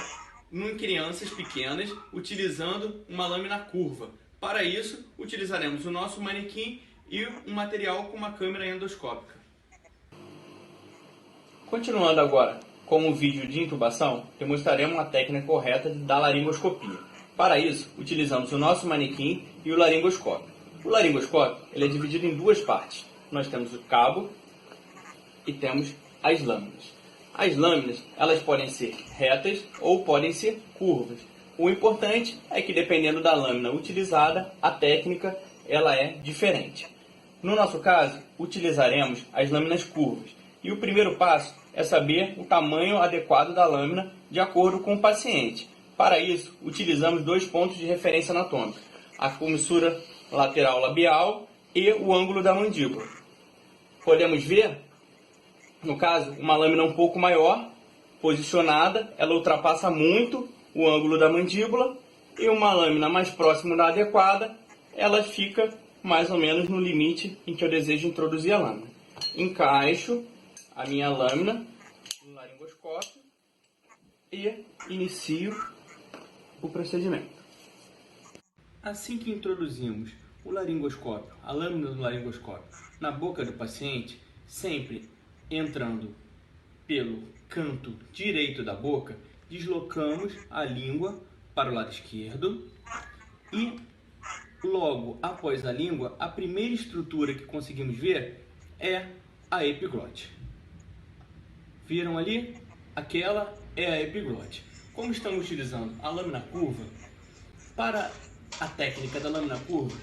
em crianças pequenas utilizando uma lâmina curva. Para isso, utilizaremos o nosso manequim e um material com uma câmera endoscópica. Continuando agora com o vídeo de intubação, demonstraremos a técnica correta da laringoscopia. Para isso, utilizamos o nosso manequim e o laringoscópio. O laringoscópio ele é dividido em duas partes. Nós temos o cabo e temos as lâminas. As lâminas elas podem ser retas ou podem ser curvas. O importante é que dependendo da lâmina utilizada, a técnica ela é diferente. No nosso caso, utilizaremos as lâminas curvas. E o primeiro passo é saber o tamanho adequado da lâmina de acordo com o paciente. Para isso, utilizamos dois pontos de referência anatômica: a comissura lateral labial e o ângulo da mandíbula. Podemos ver, no caso, uma lâmina um pouco maior, posicionada, ela ultrapassa muito o ângulo da mandíbula, e uma lâmina mais próxima da adequada, ela fica mais ou menos no limite em que eu desejo introduzir a lâmina. Encaixo a minha lâmina no laringoscópio e inicio o procedimento. Assim que introduzimos o laringoscópio, a lâmina do laringoscópio, na boca do paciente, sempre entrando pelo canto direito da boca, deslocamos a língua para o lado esquerdo e logo após a língua, a primeira estrutura que conseguimos ver é a epiglote. Viram ali? Aquela é a epiglote. Como estamos utilizando a lâmina curva, para a técnica da lâmina curva,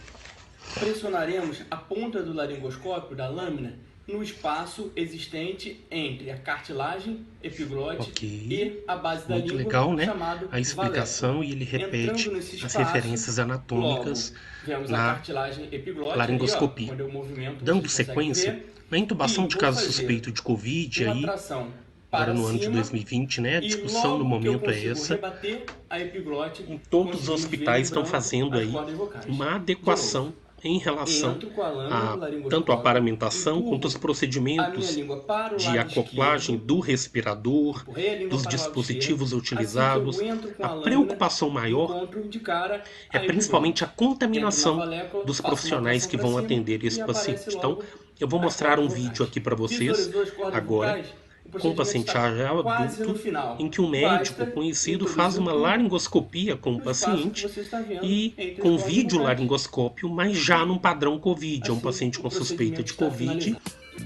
pressionaremos a ponta do laringoscópio da lâmina no espaço existente entre a cartilagem epiglote e a base da língua, legal, né? chamado A explicação valécula. e ele repete as referências anatômicas Logo, vemos a na cartilagem epiglote laringoscopia. ali, ó, quando eu movimento, Dando vocês conseguem sequência, ver. na intubação E de vou caso fazer suspeito de Covid uma aí, tração agora para no ano de cima, 2020, né? A e discussão no logo que eu momento é consigo essa. rebater a epiglote, Em todos os conseguimos hospitais ver em estão branco fazendo as aí cordas vocais. uma De adequação novo, em relação entro com a lâmina do a tanto a laringoscópio, paramentação quanto os empurro a minha procedimentos língua para o de lado acoplagem esquerdo, do respirador, empurrei a língua dos para o lado esquerdo. dispositivos Assim que utilizados. eu entro com A a lâmina, preocupação maior encontro de cara é a principalmente a epiglote. Entro na contaminação valécula, dos faço uma profissionais tração que para vão cima atender e esse aparece paciente. Então, logo eu vou as mostrar cordas um vídeo vocais. aqui para vocês Visualizou as cordas agora vocais? O com um procedimento paciente está já quase no adulto, final. em que um médico Basta conhecido faz introduzir o uma tubo laringoscopia com o no espaço que paciente você está vendo e entre as com cordas vídeo vocais. laringoscópio, mas já num padrão Covid. É um Assim, paciente o com suspeita procedimento de está Covid, finalizado.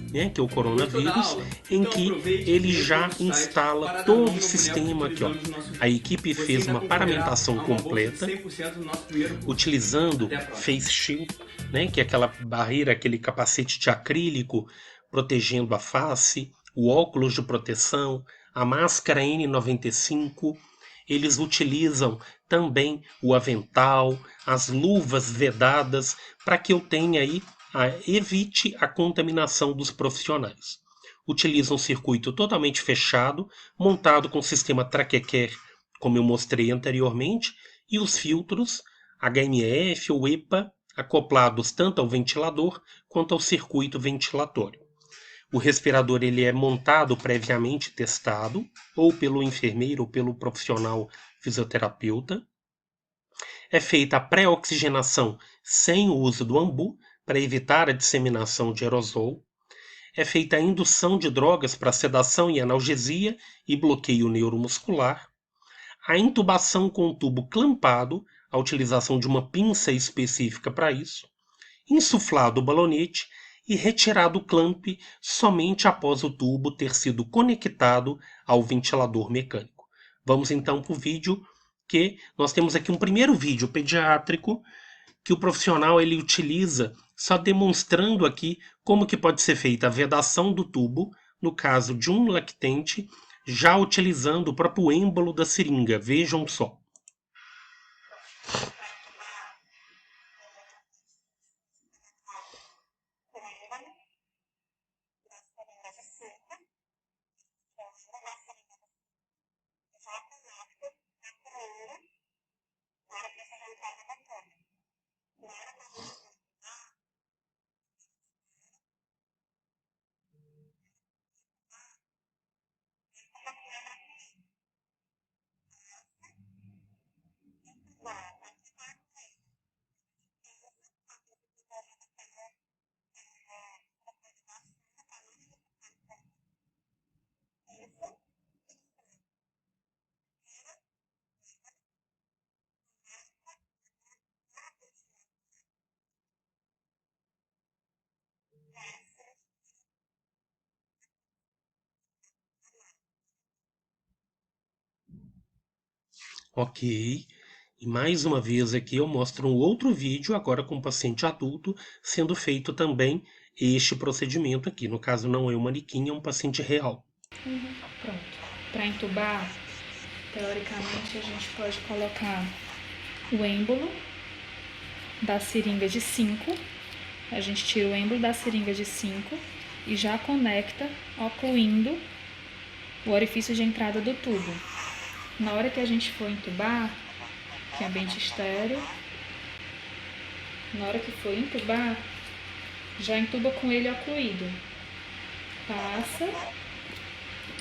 né, que é o Gostou da coronavírus, aula? em Então que aproveite ele e entre já no site instala para dar todo nome o ao boneco que sistema aqui, ó. utilizamos no nosso A vídeo. equipe Você fez ainda uma concorrerá paramentação a uma bolsa de completa, 100% do nosso primeiro curso. utilizando Até a próxima. face shield, né, que é aquela barreira, aquele capacete de acrílico protegendo a face, o óculos de proteção, a máscara N95. Eles utilizam também o avental, as luvas vedadas, para que eu tenha aí, evite a contaminação dos profissionais. Utiliza um circuito totalmente fechado, montado com sistema Traquequer, como eu mostrei anteriormente, e os filtros HMF ou EPA acoplados tanto ao ventilador quanto ao circuito ventilatório. O respirador ele é montado previamente testado, ou pelo enfermeiro ou pelo profissional fisioterapeuta. É feita a pré-oxigenação sem o uso do ambu, para evitar a disseminação de aerosol. É feita a indução de drogas para sedação e analgesia e bloqueio neuromuscular. A intubação com o tubo clampado, a utilização de uma pinça específica para isso. Insuflado o balonete e retirado o clamp somente após o tubo ter sido conectado ao ventilador mecânico. Vamos então para o vídeo, que nós temos aqui um primeiro vídeo pediátrico que o profissional ele utiliza, só demonstrando aqui como que pode ser feita a vedação do tubo no caso de um lactente, já utilizando o próprio êmbolo da seringa. Vejam só. Ok. E mais uma vez aqui eu mostro um outro vídeo, agora com paciente adulto, sendo feito também este procedimento aqui. No caso não é um manequim, é um paciente real. Pronto. Para entubar, teoricamente a gente pode colocar o êmbolo da seringa de 5. A gente tira o êmbolo da seringa de 5 e já conecta, ocluindo o orifício de entrada do tubo. Na hora que a gente for entubar, que é ambiente estéreo, na hora que for entubar, já entuba com ele ocluído. Passa,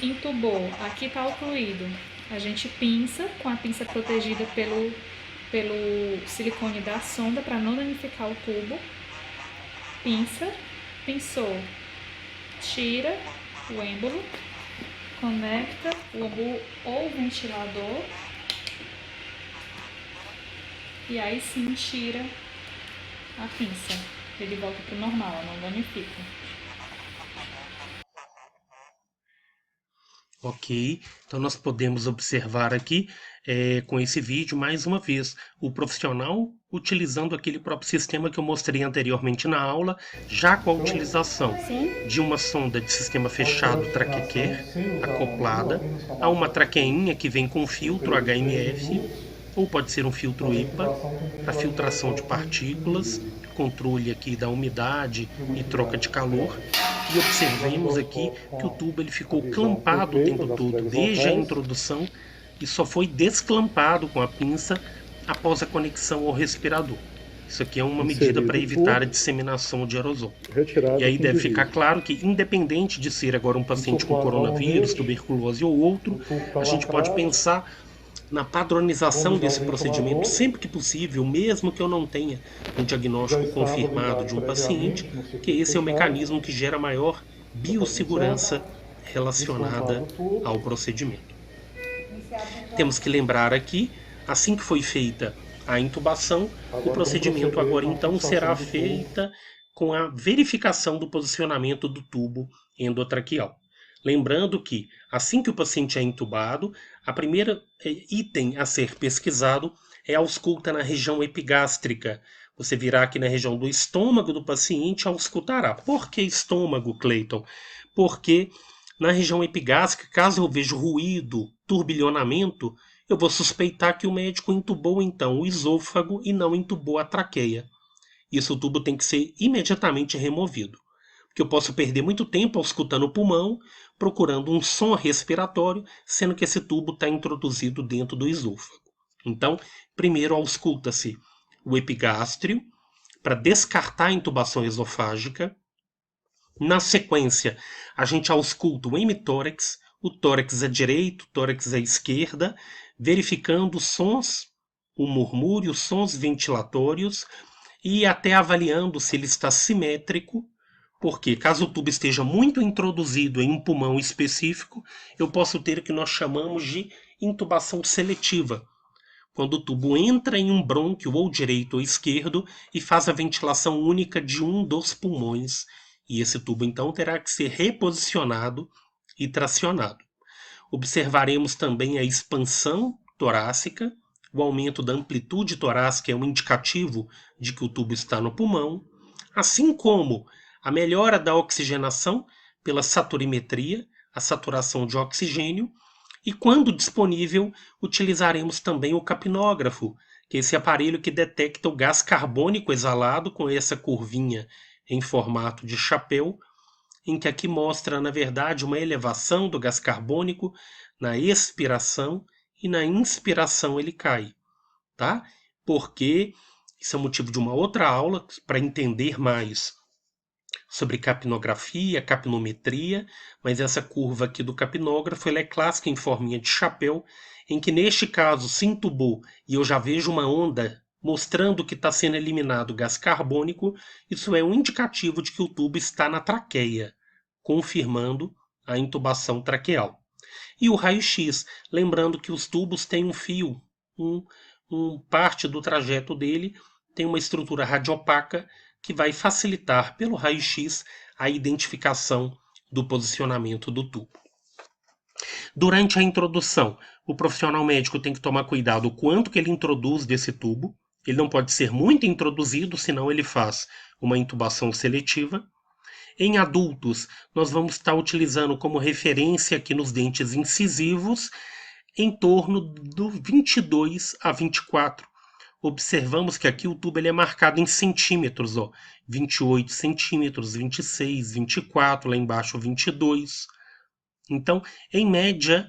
entubou, aqui está ocluído. A gente pinça, com a pinça protegida pelo silicone da sonda para não danificar o tubo. Pinça, pinçou, tira o êmbolo, conecta o ventilador e aí sim tira a pinça. Ele volta para o normal, não danifica. Ok, então nós podemos observar aqui com esse vídeo, mais uma vez, o profissional utilizando aquele próprio sistema que eu mostrei anteriormente na aula, já com a utilização de uma sonda de sistema fechado traquequer acoplada a uma traqueinha que vem com filtro HMF, ou pode ser um filtro EPA, para filtração de partículas, controle aqui da umidade e troca de calor. E observemos aqui que o tubo ele ficou clampado o tempo todo, desde a introdução, e só foi desclampado com a pinça após a conexão ao respirador. Isso aqui é uma medida para evitar a disseminação de aerosol. E aí deve ficar claro que, independente de ser agora um paciente com coronavírus, tuberculose ou outro, a gente pode pensar na padronização desse procedimento sempre que possível, mesmo que eu não tenha um diagnóstico confirmado de um paciente, que esse é o mecanismo que gera maior biossegurança relacionada ao procedimento. Temos que lembrar aqui, assim que foi feita a intubação, o procedimento agora então será feita com a verificação do posicionamento do tubo endotraqueal. Lembrando que, assim que o paciente é intubado, a primeira item a ser pesquisado é a ausculta na região epigástrica. Você virá aqui na região do estômago do paciente e auscultará. Por que estômago, Cleiton? Porque na região epigástrica, caso eu veja ruído, turbilhonamento, eu vou suspeitar que o médico intubou então o esôfago e não intubou a traqueia. Isso o tubo tem que ser imediatamente removido, porque eu posso perder muito tempo auscultando o pulmão, procurando um som respiratório, sendo que esse tubo está introduzido dentro do esôfago. Então, primeiro ausculta-se o epigástrio para descartar a intubação esofágica. Na sequência, a gente ausculta o hemitórax, o tórax à direita, o tórax à esquerda, verificando os sons, o murmúrio, os sons ventilatórios e até avaliando se ele está simétrico, porque caso o tubo esteja muito introduzido em um pulmão específico, eu posso ter o que nós chamamos de intubação seletiva, quando o tubo entra em um brônquio ou direito ou esquerdo e faz a ventilação única de um dos pulmões, e esse tubo então terá que ser reposicionado e tracionado. Observaremos também a expansão torácica, o aumento da amplitude torácica é um indicativo de que o tubo está no pulmão, assim como a melhora da oxigenação pela saturimetria, a saturação de oxigênio, e quando disponível, utilizaremos também o capnógrafo, que é esse aparelho que detecta o gás carbônico exalado com essa curvinha em formato de chapéu, em que aqui mostra, na verdade, uma elevação do gás carbônico na expiração e na inspiração ele cai, tá? Porque isso é motivo de uma outra aula para entender mais sobre capnografia, capnometria, mas essa curva aqui do capnógrafo ela é clássica em forminha de chapéu, em que neste caso se intubou e eu já vejo uma onda mostrando que está sendo eliminado o gás carbônico, isso é um indicativo de que o tubo está na traqueia, confirmando a intubação traqueal. E o raio-x, lembrando que os tubos têm um fio, parte do trajeto dele tem uma estrutura radiopaca que vai facilitar pelo raio-x a identificação do posicionamento do tubo. Durante a introdução, o profissional médico tem que tomar cuidado o quanto que ele introduz desse tubo. Ele não pode ser muito introduzido, senão ele faz uma intubação seletiva. Em adultos, nós vamos estar utilizando como referência aqui nos dentes incisivos em torno do 22 a 24. Observamos que aqui o tubo ele é marcado em centímetros, 28 centímetros, 26, 24, lá embaixo 22. Então, em média,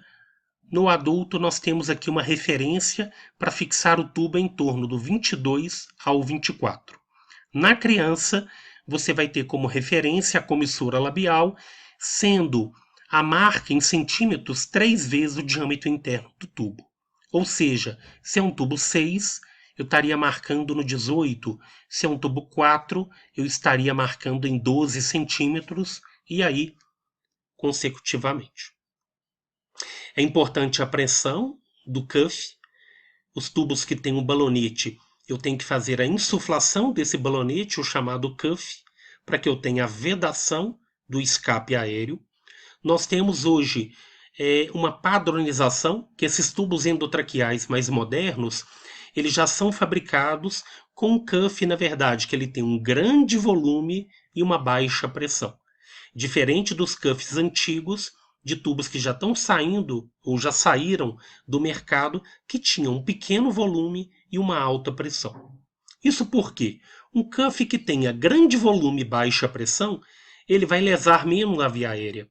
no adulto nós temos aqui uma referência para fixar o tubo em torno do 22 ao 24. Na criança, você vai ter como referência a comissura labial, sendo a marca em centímetros 3 vezes o diâmetro interno do tubo. Ou seja, se é um tubo 6, eu estaria marcando no 18. Se é um tubo 4, eu estaria marcando em 12 centímetros e aí consecutivamente. É importante a pressão do cuff. Os tubos que têm um balonete, eu tenho que fazer a insuflação desse balonete, o chamado cuff, para que eu tenha a vedação do escape aéreo. Nós temos hoje uma padronização, que esses tubos endotraqueais mais modernos, eles já são fabricados com um cuff, na verdade, que ele tem um grande volume e uma baixa pressão. Diferente dos cuffs antigos, de tubos que já estão saindo ou já saíram do mercado, que tinham um pequeno volume e uma alta pressão. Isso porque um cuff que tenha grande volume e baixa pressão, ele vai lesar menos a via aérea.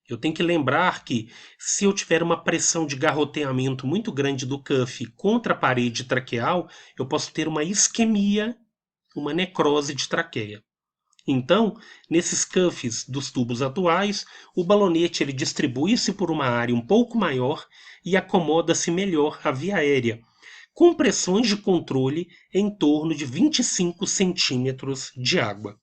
Eu tenho que lembrar que se eu tiver uma pressão de garroteamento muito grande do cuff contra a parede traqueal, eu posso ter uma isquemia, uma necrose de traqueia. Então, nesses cuffs dos tubos atuais, o balonete ele distribui-se por uma área um pouco maior e acomoda-se melhor à via aérea, com pressões de controle em torno de 25 centímetros de água.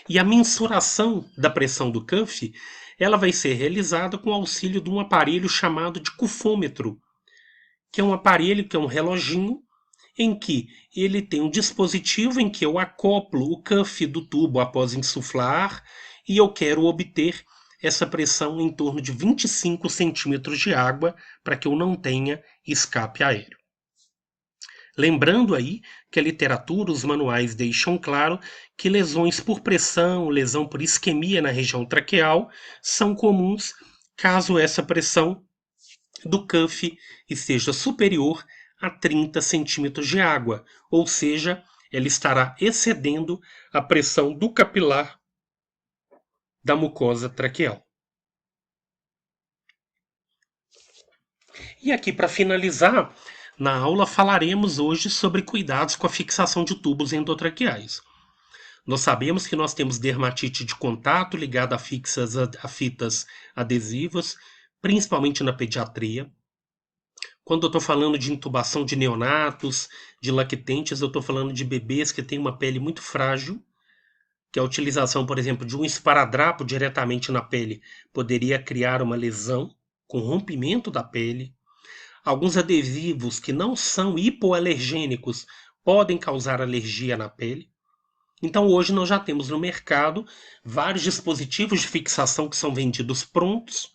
E a mensuração da pressão do cuff, ela vai ser realizada com o auxílio de um aparelho chamado de cufômetro, que é um aparelho, que é um reloginho, em que ele tem um dispositivo em que eu acoplo o cuff do tubo após insuflar e eu quero obter essa pressão em torno de 25 centímetros de água para que eu não tenha escape aéreo. Lembrando aí que a literatura, os manuais deixam claro que lesões por pressão, lesão por isquemia na região traqueal são comuns caso essa pressão do cuff esteja superior a 30 centímetros de água, ou seja, ela estará excedendo a pressão do capilar da mucosa traqueal. E aqui, para finalizar, na aula falaremos hoje sobre cuidados com a fixação de tubos endotraqueais. Nós sabemos que nós temos dermatite de contato ligada a fitas adesivas, principalmente na pediatria. Quando eu estou falando de intubação de neonatos, de lactentes, eu estou falando de bebês que têm uma pele muito frágil, que a utilização, por exemplo, de um esparadrapo diretamente na pele poderia criar uma lesão com rompimento da pele. Alguns adesivos que não são hipoalergênicos podem causar alergia na pele. Então hoje nós já temos no mercado vários dispositivos de fixação que são vendidos prontos,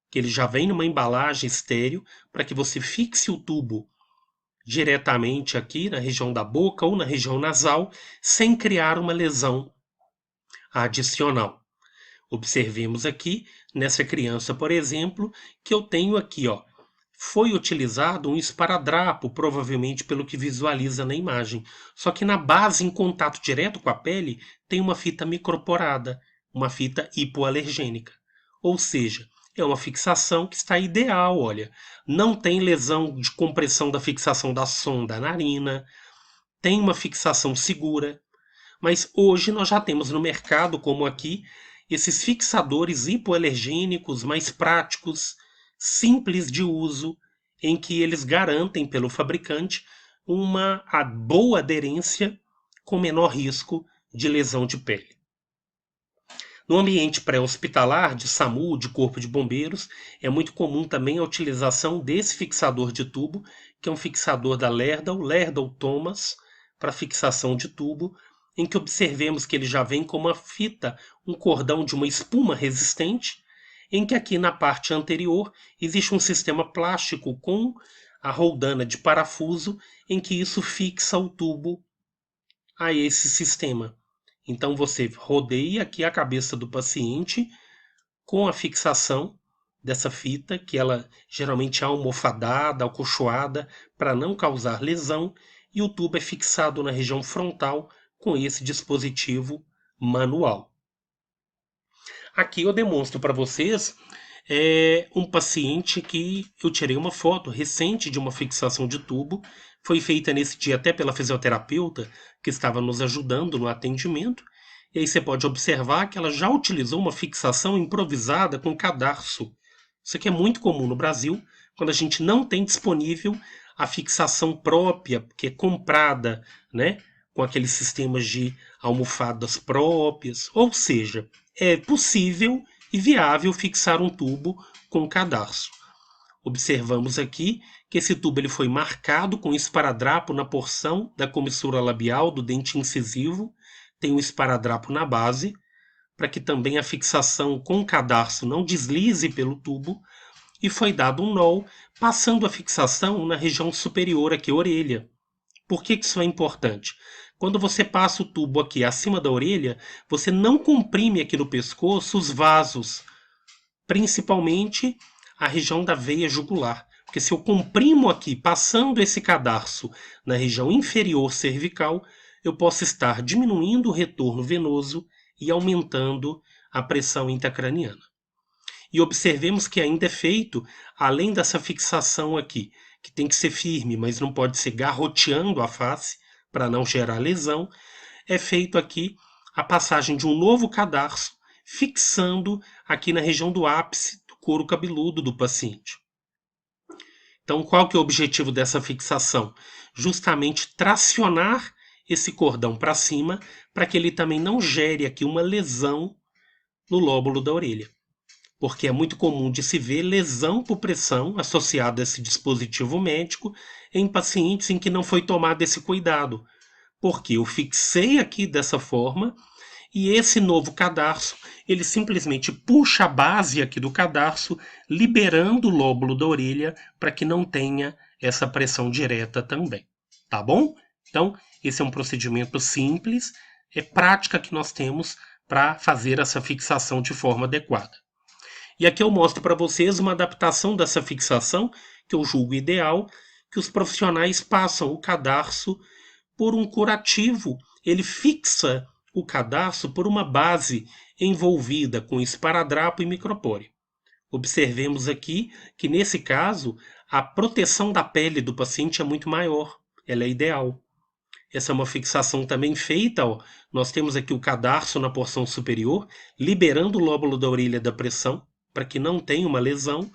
que ele já vem numa embalagem estéreo, para que você fixe o tubo diretamente aqui na região da boca ou na região nasal, sem criar uma lesão adicional. Observemos aqui, nessa criança, por exemplo, que eu tenho aqui, ó, foi utilizado um esparadrapo, provavelmente pelo que visualiza na imagem. Só que na base, em contato direto com a pele, tem uma fita microporada, uma fita hipoalergênica. Ou seja, é uma fixação que está ideal, olha. Não tem lesão de compressão da fixação da sonda narina, tem uma fixação segura. Mas hoje nós já temos no mercado, como aqui, esses fixadores hipoalergênicos mais práticos, simples de uso, em que eles garantem pelo fabricante uma boa aderência com menor risco de lesão de pele. No ambiente pré-hospitalar, de SAMU, de Corpo de Bombeiros, é muito comum também a utilização desse fixador de tubo, que é um fixador da Lerdal Thomas, para fixação de tubo, em que observemos que ele já vem com uma fita, um cordão de uma espuma resistente, em que aqui na parte anterior existe um sistema plástico com a roldana de parafuso, em que isso fixa o tubo a esse sistema. Então você rodeia aqui a cabeça do paciente com a fixação dessa fita, que ela geralmente é almofadada, acolchoada, para não causar lesão, e o tubo é fixado na região frontal com esse dispositivo manual. Aqui eu demonstro para vocês um paciente que eu tirei uma foto recente de uma fixação de tubo. Foi feita nesse dia até pela fisioterapeuta que estava nos ajudando no atendimento. E aí você pode observar que ela já utilizou uma fixação improvisada com cadarço. Isso aqui é muito comum no Brasil, quando a gente não tem disponível a fixação própria, que é comprada, né, com aqueles sistemas de almofadas próprias. Ou seja, é possível e viável fixar um tubo com cadarço. Observamos aqui que esse tubo ele foi marcado com esparadrapo na porção da comissura labial do dente incisivo, tem um esparadrapo na base, para que também a fixação com cadarço não deslize pelo tubo, e foi dado um nó, passando a fixação na região superior aqui, orelha. Por que isso é importante? Quando você passa o tubo aqui acima da orelha, você não comprime aqui no pescoço os vasos, principalmente a região da veia jugular. Porque se eu comprimo aqui, passando esse cadarço na região inferior cervical, eu posso estar diminuindo o retorno venoso e aumentando a pressão intracraniana. E observemos que ainda é feito, além dessa fixação aqui, que tem que ser firme, mas não pode ser garroteando a face, para não gerar lesão, é feito aqui a passagem de um novo cadarço, fixando aqui na região do ápice do couro cabeludo do paciente. Então, qual que é o objetivo dessa fixação? Justamente tracionar esse cordão para cima, para que ele também não gere aqui uma lesão no lóbulo da orelha. Porque é muito comum de se ver lesão por pressão associada a esse dispositivo médico em pacientes em que não foi tomado esse cuidado. Porque eu fixei aqui dessa forma e esse novo cadarço, ele simplesmente puxa a base aqui do cadarço, liberando o lóbulo da orelha para que não tenha essa pressão direta também. Tá bom? Então, esse é um procedimento simples, é prática que nós temos para fazer essa fixação de forma adequada. E aqui eu mostro para vocês uma adaptação dessa fixação, que eu julgo ideal, que os profissionais passam o cadarço por um curativo. Ele fixa o cadarço por uma base envolvida com esparadrapo e micropore. Observemos aqui que, nesse caso, a proteção da pele do paciente é muito maior. Ela é ideal. Essa é uma fixação também feita, ó. Nós temos aqui o cadarço na porção superior, liberando o lóbulo da orelha da pressão, para que não tenha uma lesão,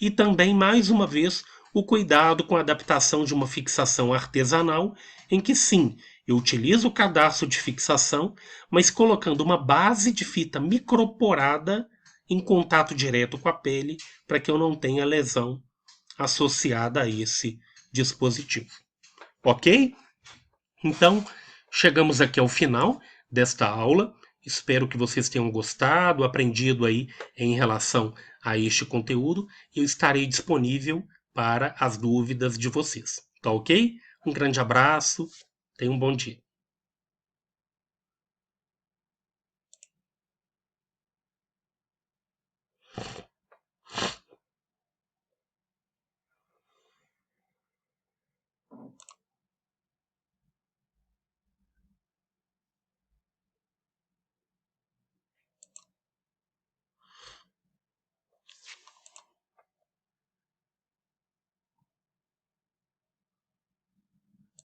e também, mais uma vez, o cuidado com a adaptação de uma fixação artesanal, em que sim, eu utilizo o cadarço de fixação, mas colocando uma base de fita microporada em contato direto com a pele, para que eu não tenha lesão associada a esse dispositivo. Ok? Então, chegamos aqui ao final desta aula. Espero que vocês tenham gostado, aprendido aí em relação a este conteúdo. Eu estarei disponível para as dúvidas de vocês. Tá ok? Um grande abraço, tenham um bom dia.